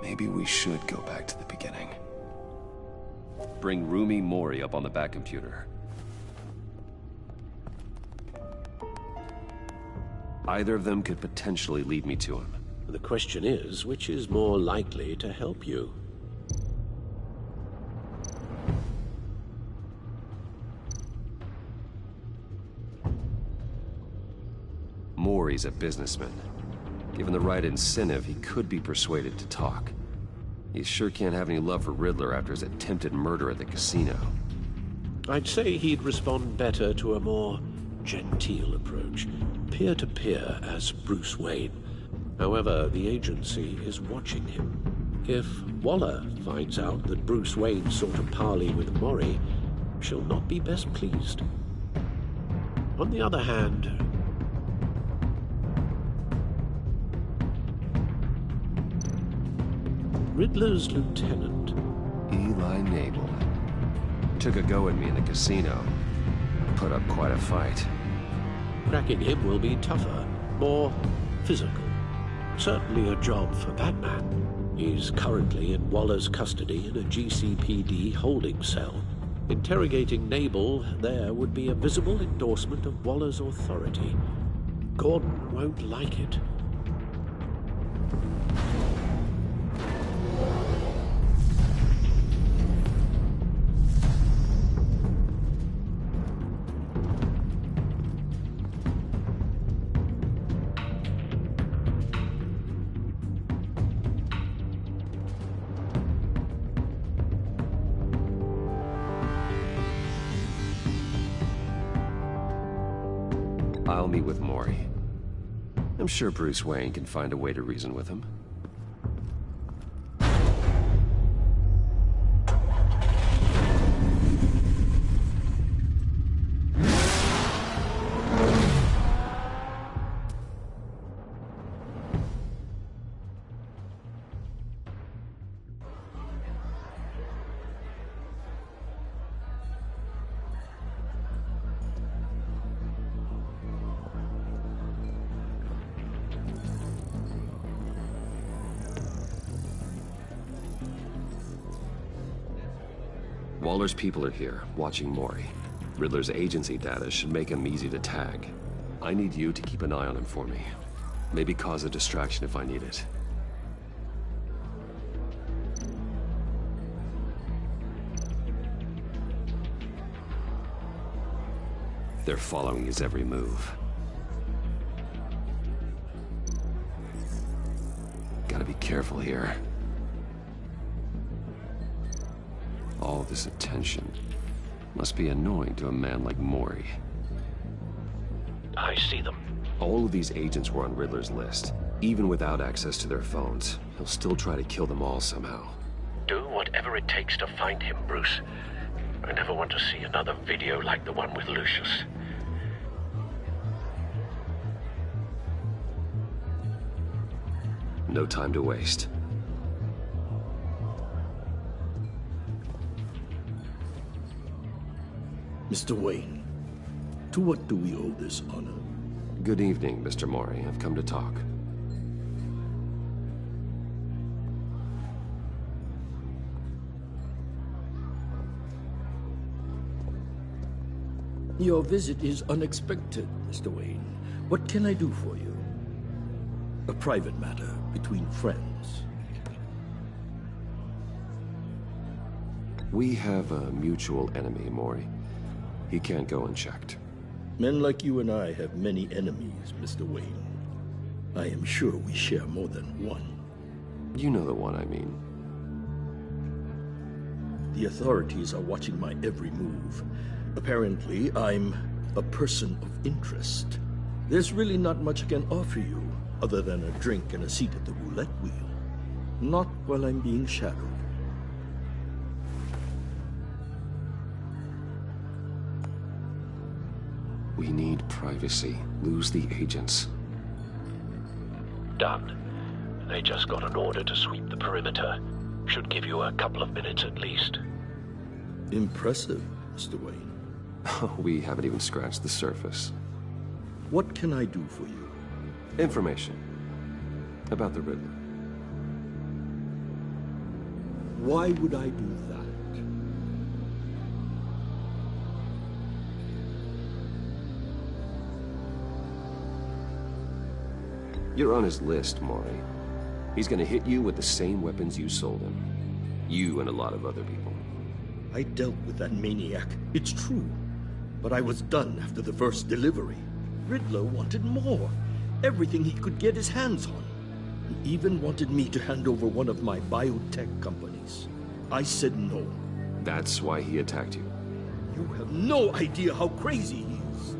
Maybe we should go back to the beginning. Bring Rumi Mori up on the back computer. Either of them could potentially lead me to him. The question is, which is more likely to help you? Mori's a businessman. Given the right incentive, he could be persuaded to talk. You sure can't have any love for Riddler after his attempted murder at the casino. I'd say he'd respond better to a more genteel approach, peer-to-peer as Bruce Wayne. However, the agency is watching him. If Waller finds out that Bruce Wayne sought a parley with Mori, she'll not be best pleased. On the other hand, Riddler's lieutenant, Eli Nabel, took a go at me in the casino. Put up quite a fight. cracking him will be tougher, more physical. Certainly a job for Batman. He's currently in Waller's custody in a GCPD holding cell. Interrogating Nabel there would be a visible endorsement of Waller's authority. Gordon won't like it. I'll meet with Mori. I'm sure Bruce Wayne can find a way to reason with him. Waller's people are here, watching Mori. Riddler's agency data should make him easy to tag. I need you to keep an eye on him for me. Maybe cause a distraction if I need it. They're following his every move. Gotta be careful here. All this attention must be annoying to a man like Mori. I see them. All of these agents were on Riddler's list. Even without access to their phones, he'll still try to kill them all somehow. Do whatever it takes to find him, Bruce. I never want to see another video like the one with Lucius. No time to waste. Mr. Wayne, to what do we owe this honor? Good evening, Mr. Mori. I've come to talk. Your visit is unexpected, Mr. Wayne. What can I do for you? A private matter between friends. We have a mutual enemy, Mori. He can't go unchecked. Men like you and I have many enemies, Mr. Wayne. I am sure we share more than one. You know the one I mean. The authorities are watching my every move. Apparently, I'm a person of interest. There's really not much I can offer you, other than a drink and a seat at the roulette wheel. Not while I'm being shadowed. We need privacy. Lose the agents. Done. They just got an order to sweep the perimeter. Should give you a couple of minutes at least. Impressive, Mr. Wayne. We haven't even scratched the surface. What can I do for you? Information. About the Riddler. Why would I do that? You're on his list, Mori. He's gonna hit you with the same weapons you sold him. You and a lot of other people. I dealt with that maniac, it's true. But I was done after the first delivery. Riddler wanted more. Everything he could get his hands on. He even wanted me to hand over one of my biotech companies. I said no. That's why he attacked you? You have no idea how crazy he is.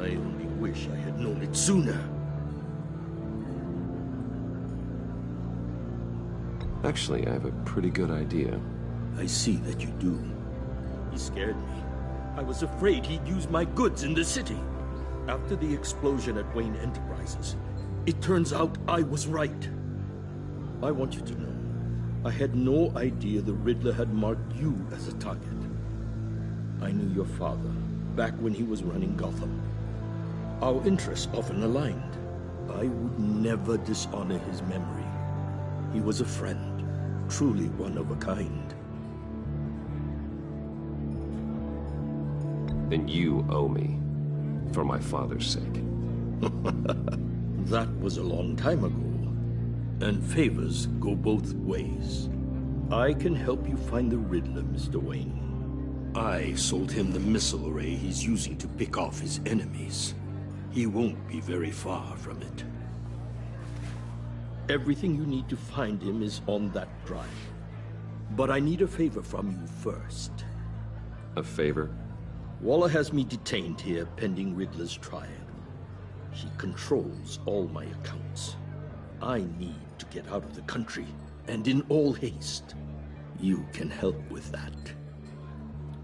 I only wish I had known it sooner. Actually, I have a pretty good idea. I see that you do. He scared me. I was afraid he'd use my goods in the city. After the explosion at Wayne Enterprises, it turns out I was right. I want you to know, I had no idea the Riddler had marked you as a target. I knew your father back when he was running Gotham. Our interests often aligned. I would never dishonor his memory. He was a friend, truly one of a kind. Then you owe me, for my father's sake. That was a long time ago, and favors go both ways. I can help you find the Riddler, Mr. Wayne. I sold him the missile array he's using to pick off his enemies. He won't be very far from it. Everything you need to find him is on that drive. But I need a favor from you first. A favor? Waller has me detained here pending Riddler's trial. He controls all my accounts. I need to get out of the country, and in all haste. You can help with that.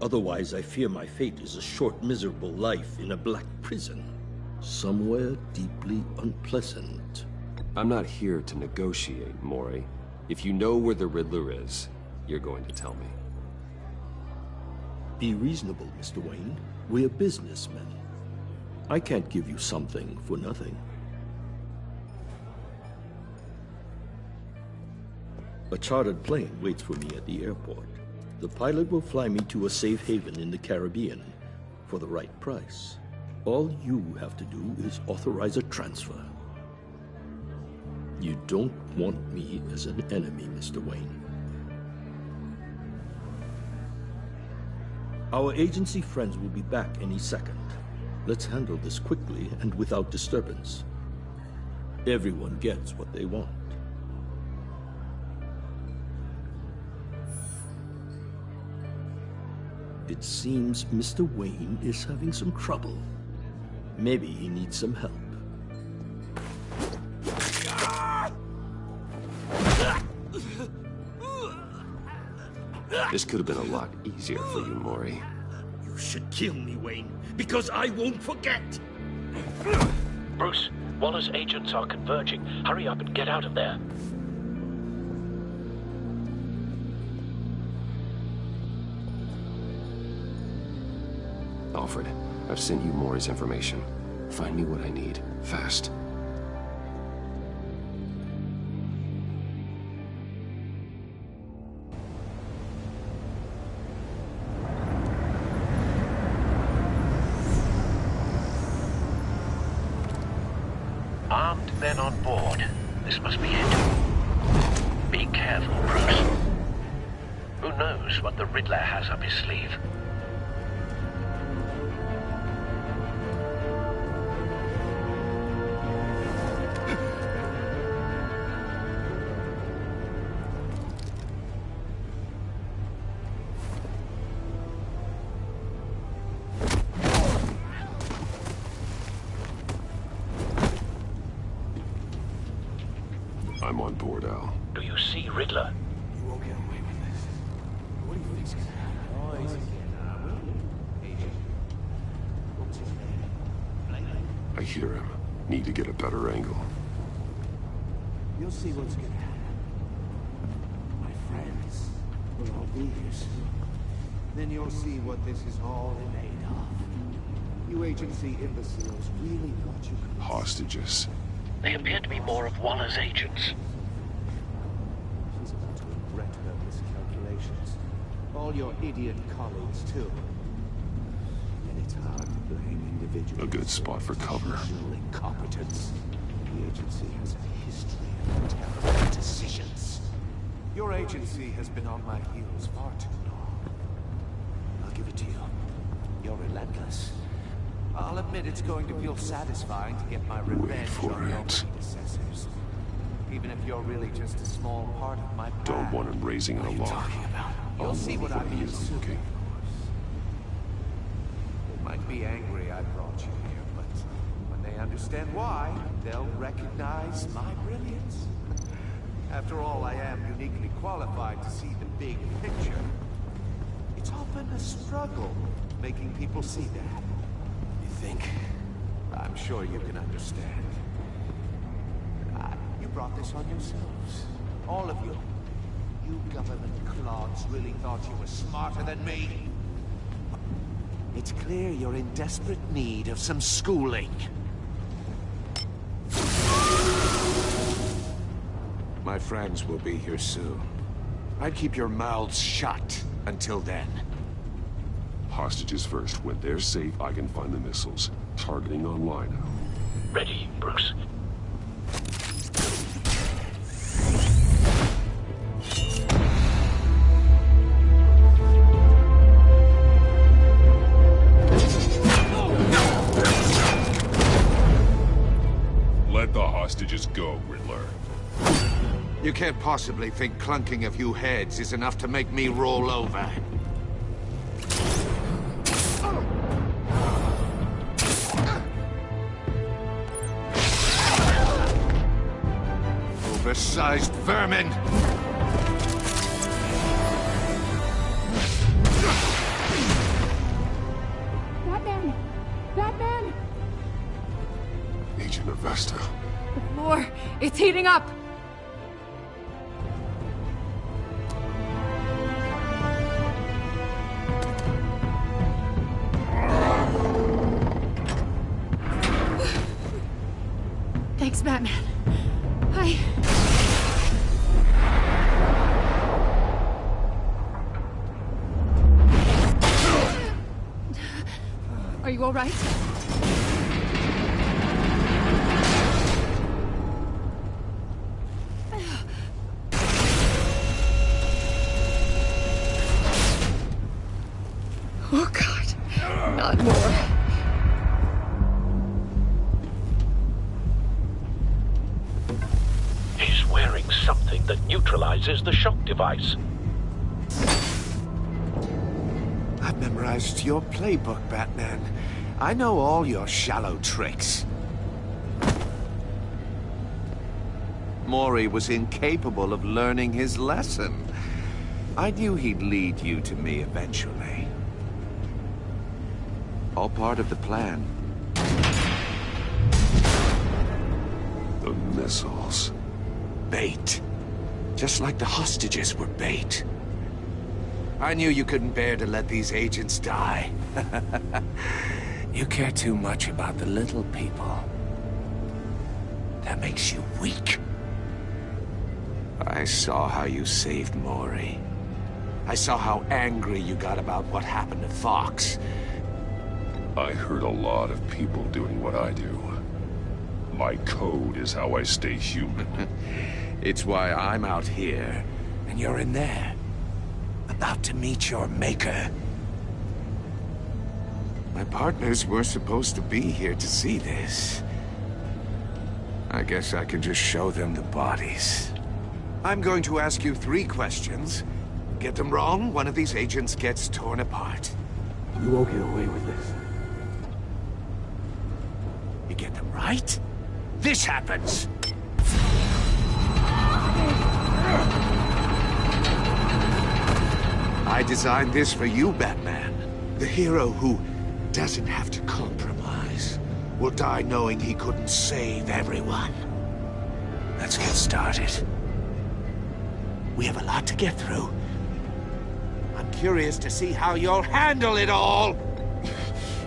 Otherwise, I fear my fate is a short, miserable life in a black prison. Somewhere deeply unpleasant. I'm not here to negotiate, Mori. If you know where the Riddler is, you're going to tell me. Be reasonable, Mr. Wayne. We're businessmen. I can't give you something for nothing. A chartered plane waits for me at the airport. The pilot will fly me to a safe haven in the Caribbean for the right price. All you have to do is authorize a transfer. You don't want me as an enemy, Mr. Wayne. Our agency friends will be back any second. Let's handle this quickly and without disturbance. Everyone gets what they want. It seems Mr. Wayne is having some trouble. Maybe he needs some help. This could have been a lot easier for you, Mori. You should kill me, Wayne, because I won't forget! Bruce, Waller's agents are converging. Hurry up and get out of there. Alfred, I've sent you Mori's information. Find me what I need, fast. Armed men on board. This must be it. Be careful, Bruce. Who knows what the Riddler has up his sleeve? I'm on board, Al. Do you see Riddler? You won't get away with this. What do you think's gonna happen? I hear him. Need to get a better angle. You'll see what's gonna happen. My friends will all be here soon. Then you'll see what this is all made of. You agency imbeciles really thought you could... Hostages. They appear to be more of Waller's agents. She's about to regret her miscalculations. All your idiot colleagues, too. And it's hard to blame individuals. A good spot for cover. Professional incompetence. The agency has a history of terrible decisions. Your agency has been on my heels far too long. I'll give it to you. You're relentless. I'll admit it's going to feel satisfying to get my revenge on your predecessors. Even if you're really just a small part of my plan. Don't want him raising an alarm. You'll see what I He mean is soon. looking. They might be angry I brought you here, but when they understand why, they'll recognize my brilliance. After all, I am uniquely qualified to see the big picture. It's often a struggle making people see that. You think? I'm sure you can understand. You brought this on yourselves. All of you. You government clods really thought you were smarter than me. It's clear you're in desperate need of some schooling. My friends will be here soon. I'd keep your mouths shut until then. Hostages first. When they're safe, I can find the missiles. Targeting online now. Ready, Bruce. Let the hostages go, Riddler. You can't possibly think clunking a few heads is enough to make me roll over. Oversized vermin! Batman! Batman! Agent Avesta. The floor, it's heating up! Thanks, Batman. Are you all right? Oh, God. Not more. He's wearing something that neutralizes the shock device. I've memorized your playbook, Batman. I know all your shallow tricks. Mori was incapable of learning his lesson. I knew he'd lead you to me eventually. All part of the plan. The missiles. Bait. Just like the hostages were bait. I knew you couldn't bear to let these agents die. You care too much about the little people. That makes you weak. I saw how you saved Mori. I saw how angry you got about what happened to Fox. I heard a lot of people doing what I do. My code is how I stay human. It's why I'm out here, and you're in there. About to meet your maker. My partners were supposed to be here to see this. I guess I can just show them the bodies. I'm going to ask you 3 questions. Get them wrong, one of these agents gets torn apart. You won't get away with this. You get them right, this happens! I designed this for you, Batman. The hero who doesn't have to compromise will die knowing he couldn't save everyone. Let's get started. We have a lot to get through. I'm curious to see how you'll handle it all!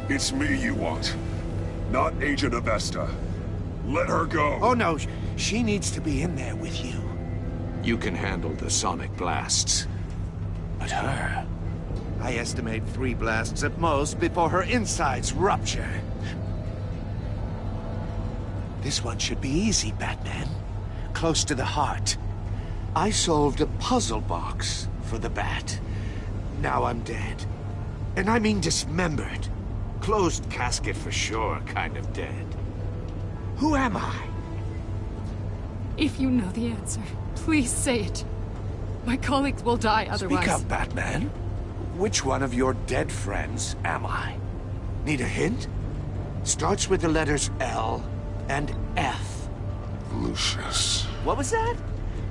It's me you want, not Agent Avesta. Let her go! Oh no, she needs to be in there with you. You can handle the sonic blasts. But her... I estimate 3 blasts at most before her insides rupture. This one should be easy, Batman. Close to the heart. I solved a puzzle box for the Bat. Now I'm dead. And I mean dismembered. Closed casket for sure, kind of dead. Who am I? If you know the answer, please say it. My colleagues will die otherwise. Speak up, Batman. Which one of your dead friends am I? Need a hint? Starts with the letters L and F. Lucius. What was that?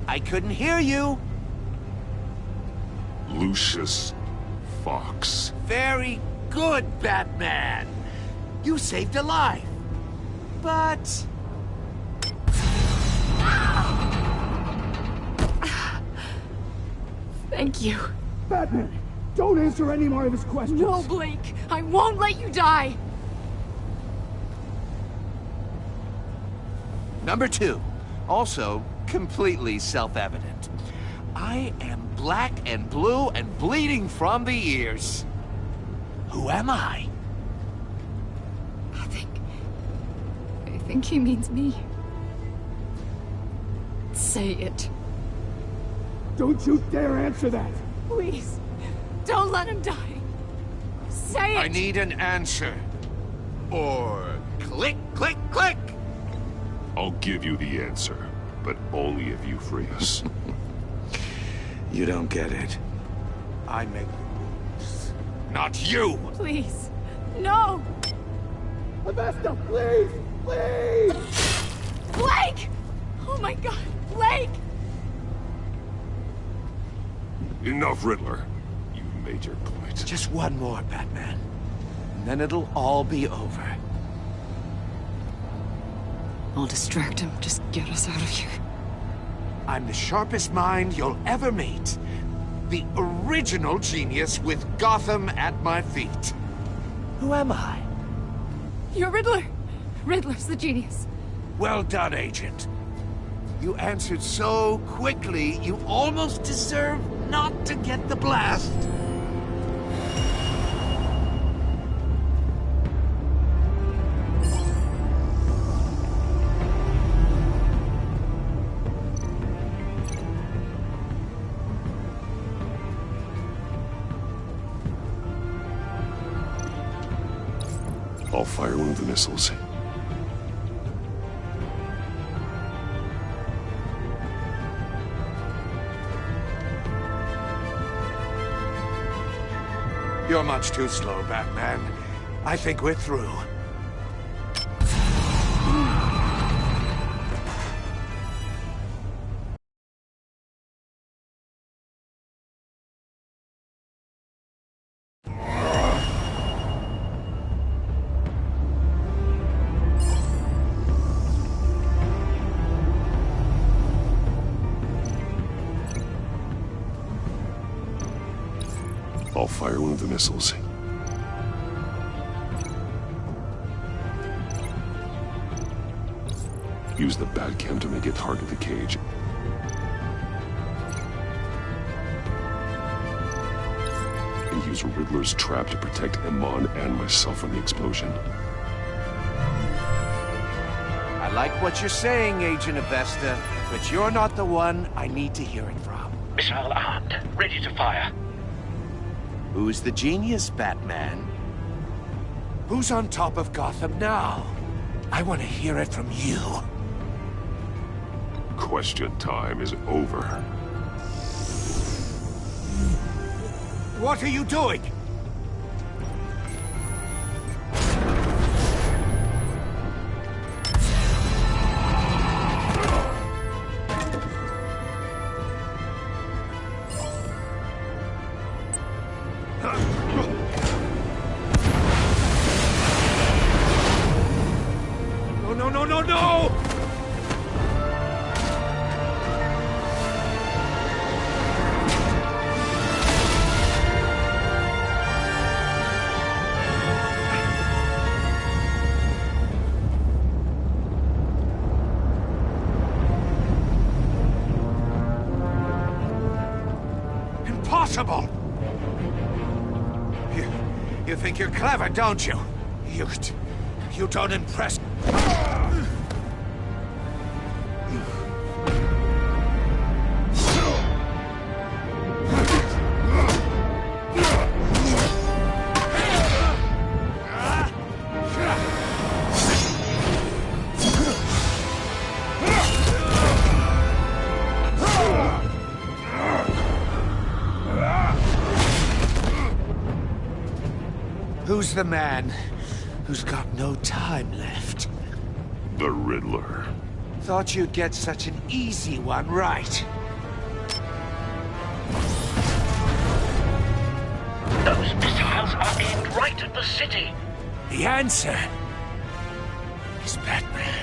I couldn't hear you. Lucius Fox. Very good, Batman. You saved a life. But... Thank you. Batman, don't answer any more of his questions. No, Blake. I won't let you die. Number 2. Also, completely self-evident. I am black and blue and bleeding from the ears. Who am I? I think he means me. Say it. Don't you dare answer that! Please, don't let him die. Say it! I need an answer. Or click, click, click! I'll give you the answer, but only if you free us. You don't get it. I make the rules, not you! Please, no! Avesta, please! Please! Blake! Oh my God, Blake! Enough, Riddler. You've made your point. Just one more, Batman. And then it'll all be over. I'll distract him. Just get us out of here. I'm the sharpest mind you'll ever meet. The original genius with Gotham at my feet. Who am I? You're Riddler. Riddler's the genius. Well done, Agent. You answered so quickly, you almost deserve not to get the blast. I'll fire one of the missiles. You're much too slow, Batman. I think we're through. I'll fire one of the missiles. Use the Batcam to make it target the cage. And use Riddler's trap to protect Iman and myself from the explosion. I like what you're saying, Agent Avesta, but you're not the one I need to hear it from. Missile armed, ready to fire. Who's the genius, Batman? Who's on top of Gotham now? I want to hear it from you. Question time is over. What are you doing? No! Impossible! You think you're clever, don't you? You don't impress... Who's the man who's got no time left? The Riddler. Thought you'd get such an easy one right. Those missiles are aimed right at the city. The answer is Batman.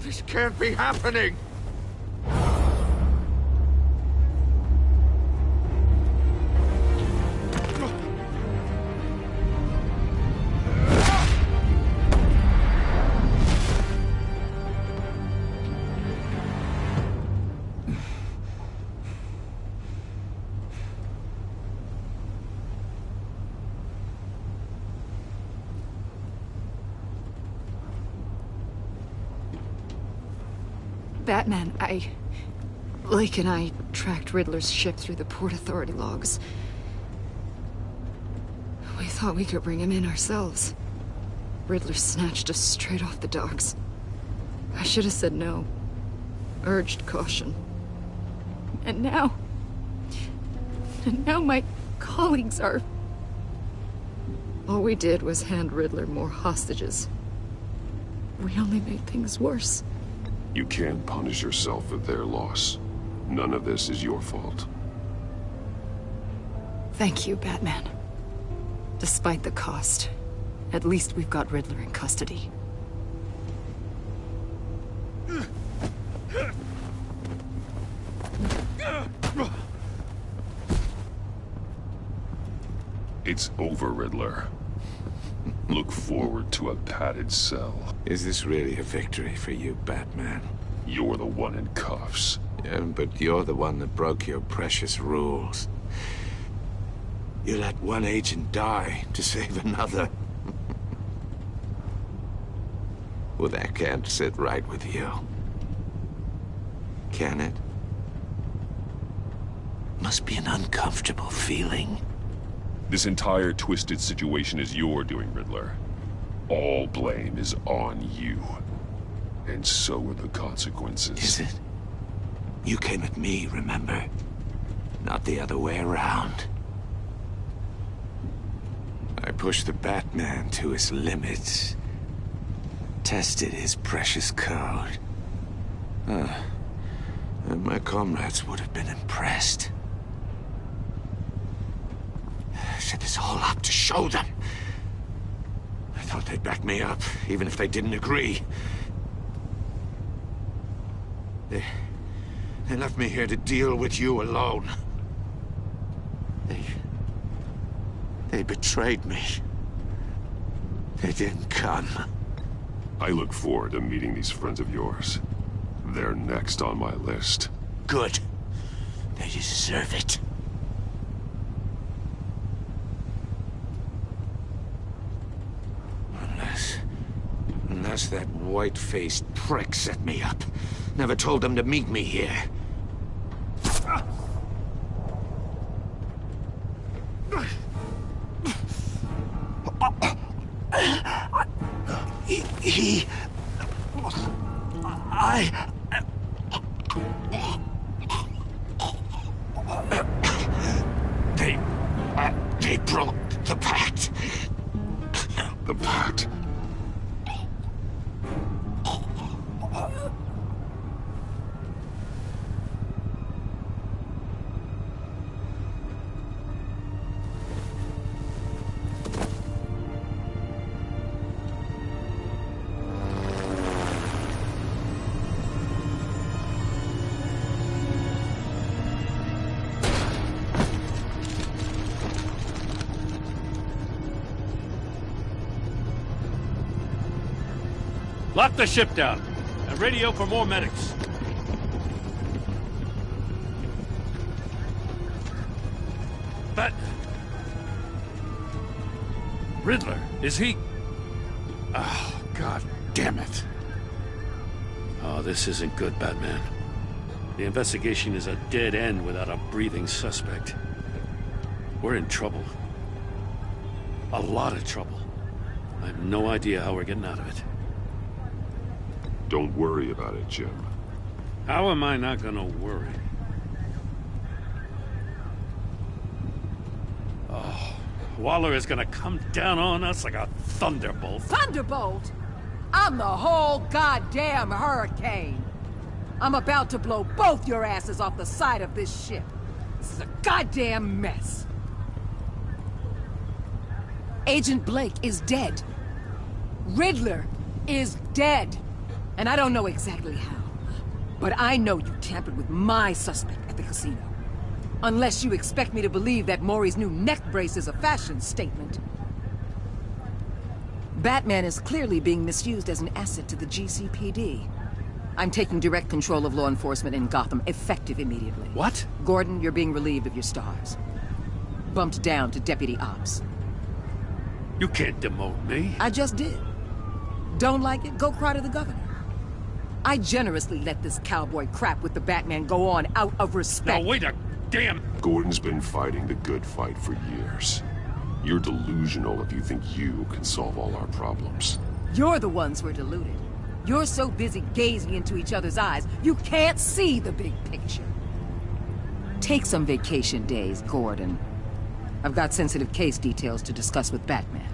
This can't be happening! Batman, Blake and I tracked Riddler's ship through the Port Authority logs. We thought we could bring him in ourselves. Riddler snatched us straight off the docks. I should have said no. Urged caution. And now my colleagues are... All we did was hand Riddler more hostages. We only made things worse. You can't punish yourself for their loss. None of this is your fault. Thank you, Batman. Despite the cost, at least we've got Riddler in custody. It's over, Riddler. Look forward to a padded cell. Is this really a victory for you, Batman? You're the one in cuffs. Yeah, but you're the one that broke your precious rules. You let one agent die to save another. Well, that can't sit right with you. Can it? Must be an uncomfortable feeling. This entire twisted situation is your doing, Riddler. All blame is on you. And so are the consequences. Is it? You came at me, remember? Not the other way around. I pushed the Batman to his limits. Tested his precious code. And my comrades would have been impressed. Set this all up to show them. I thought they'd back me up, even if they didn't agree. They left me here to deal with you alone. They betrayed me. They didn't come. I look forward to meeting these friends of yours. They're next on my list. Good. They deserve it. Unless that white-faced prick set me up. Never told them to meet me here. They broke the pact. The pact? Lock the ship down, and radio for more medics. But... Riddler, is he... Oh, God damn it. Oh, this isn't good, Batman. The investigation is a dead end without a breathing suspect. We're in trouble. A lot of trouble. I have no idea how we're getting out of it. Don't worry about it, Jim. How am I not gonna worry? Oh, Waller is gonna come down on us like a thunderbolt. Thunderbolt? I'm the whole goddamn hurricane. I'm about to blow both your asses off the side of this ship. This is a goddamn mess. Agent Blake is dead. Riddler is dead. And I don't know exactly how. But I know you tampered with my suspect at the casino. Unless you expect me to believe that Maury's new neck brace is a fashion statement. Batman is clearly being misused as an asset to the GCPD. I'm taking direct control of law enforcement in Gotham, effective immediately. What? Gordon, you're being relieved of your stars. Bumped down to Deputy Ops. You can't demote me. I just did. Don't like it? Go cry to the governor. I generously let this cowboy crap with the Batman go on out of respect. Now wait a damn... Gordon's been fighting the good fight for years. You're delusional if you think you can solve all our problems. You're the ones who are deluded. You're so busy gazing into each other's eyes, you can't see the big picture. Take some vacation days, Gordon. I've got sensitive case details to discuss with Batman.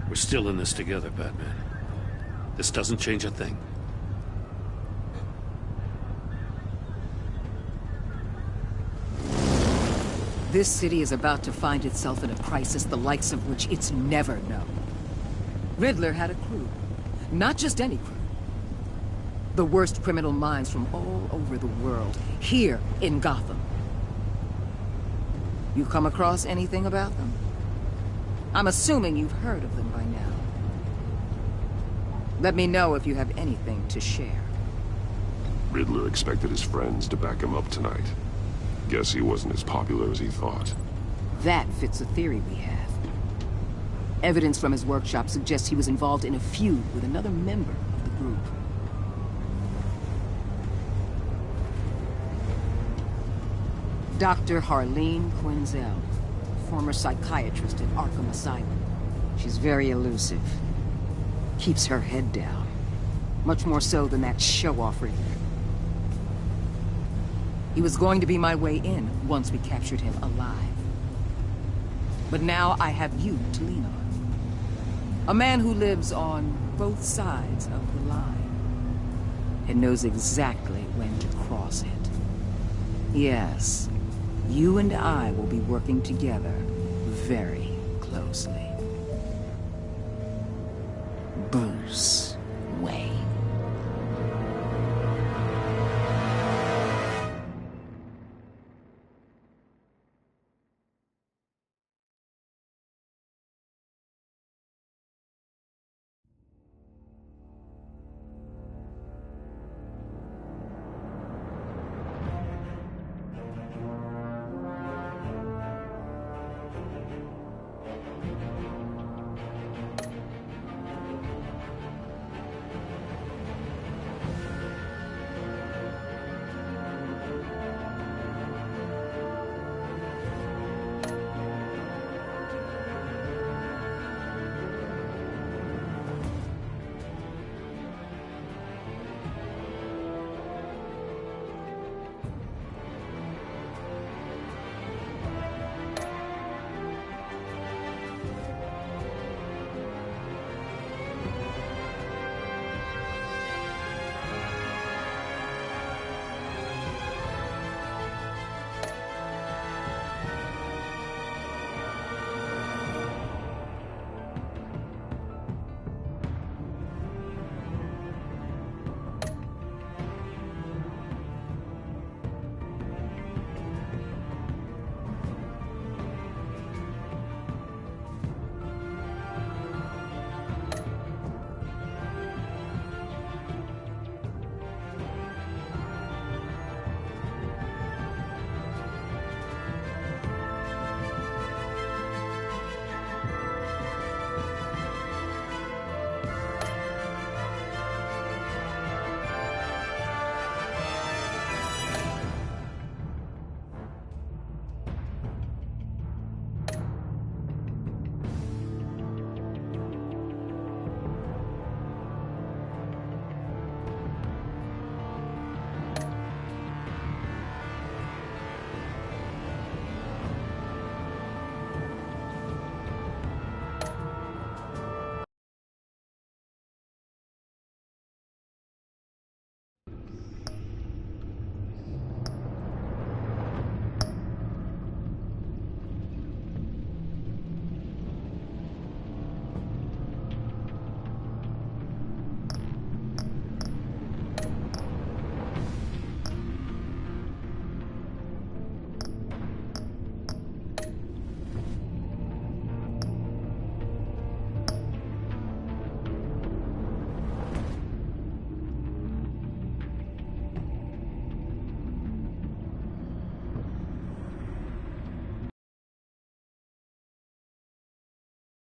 We're still in this together, Batman. This doesn't change a thing. This city is about to find itself in a crisis the likes of which it's never known. Riddler had a crew. Not just any crew. The worst criminal minds from all over the world, here in Gotham. You come across anything about them? I'm assuming you've heard of them by now. Let me know if you have anything to share. Riddler expected his friends to back him up tonight. Guess he wasn't as popular as he thought. That fits a theory we have. Evidence from his workshop suggests he was involved in a feud with another member of the group. Dr. Harleen Quinzel, former psychiatrist at Arkham Asylum. She's very elusive. Keeps her head down. Much more so than that show-off Riddler. He was going to be my way in once we captured him alive. But now I have you to lean on. A man who lives on both sides of the line and knows exactly when to cross it. Yes, you and I will be working together very closely. Bruce.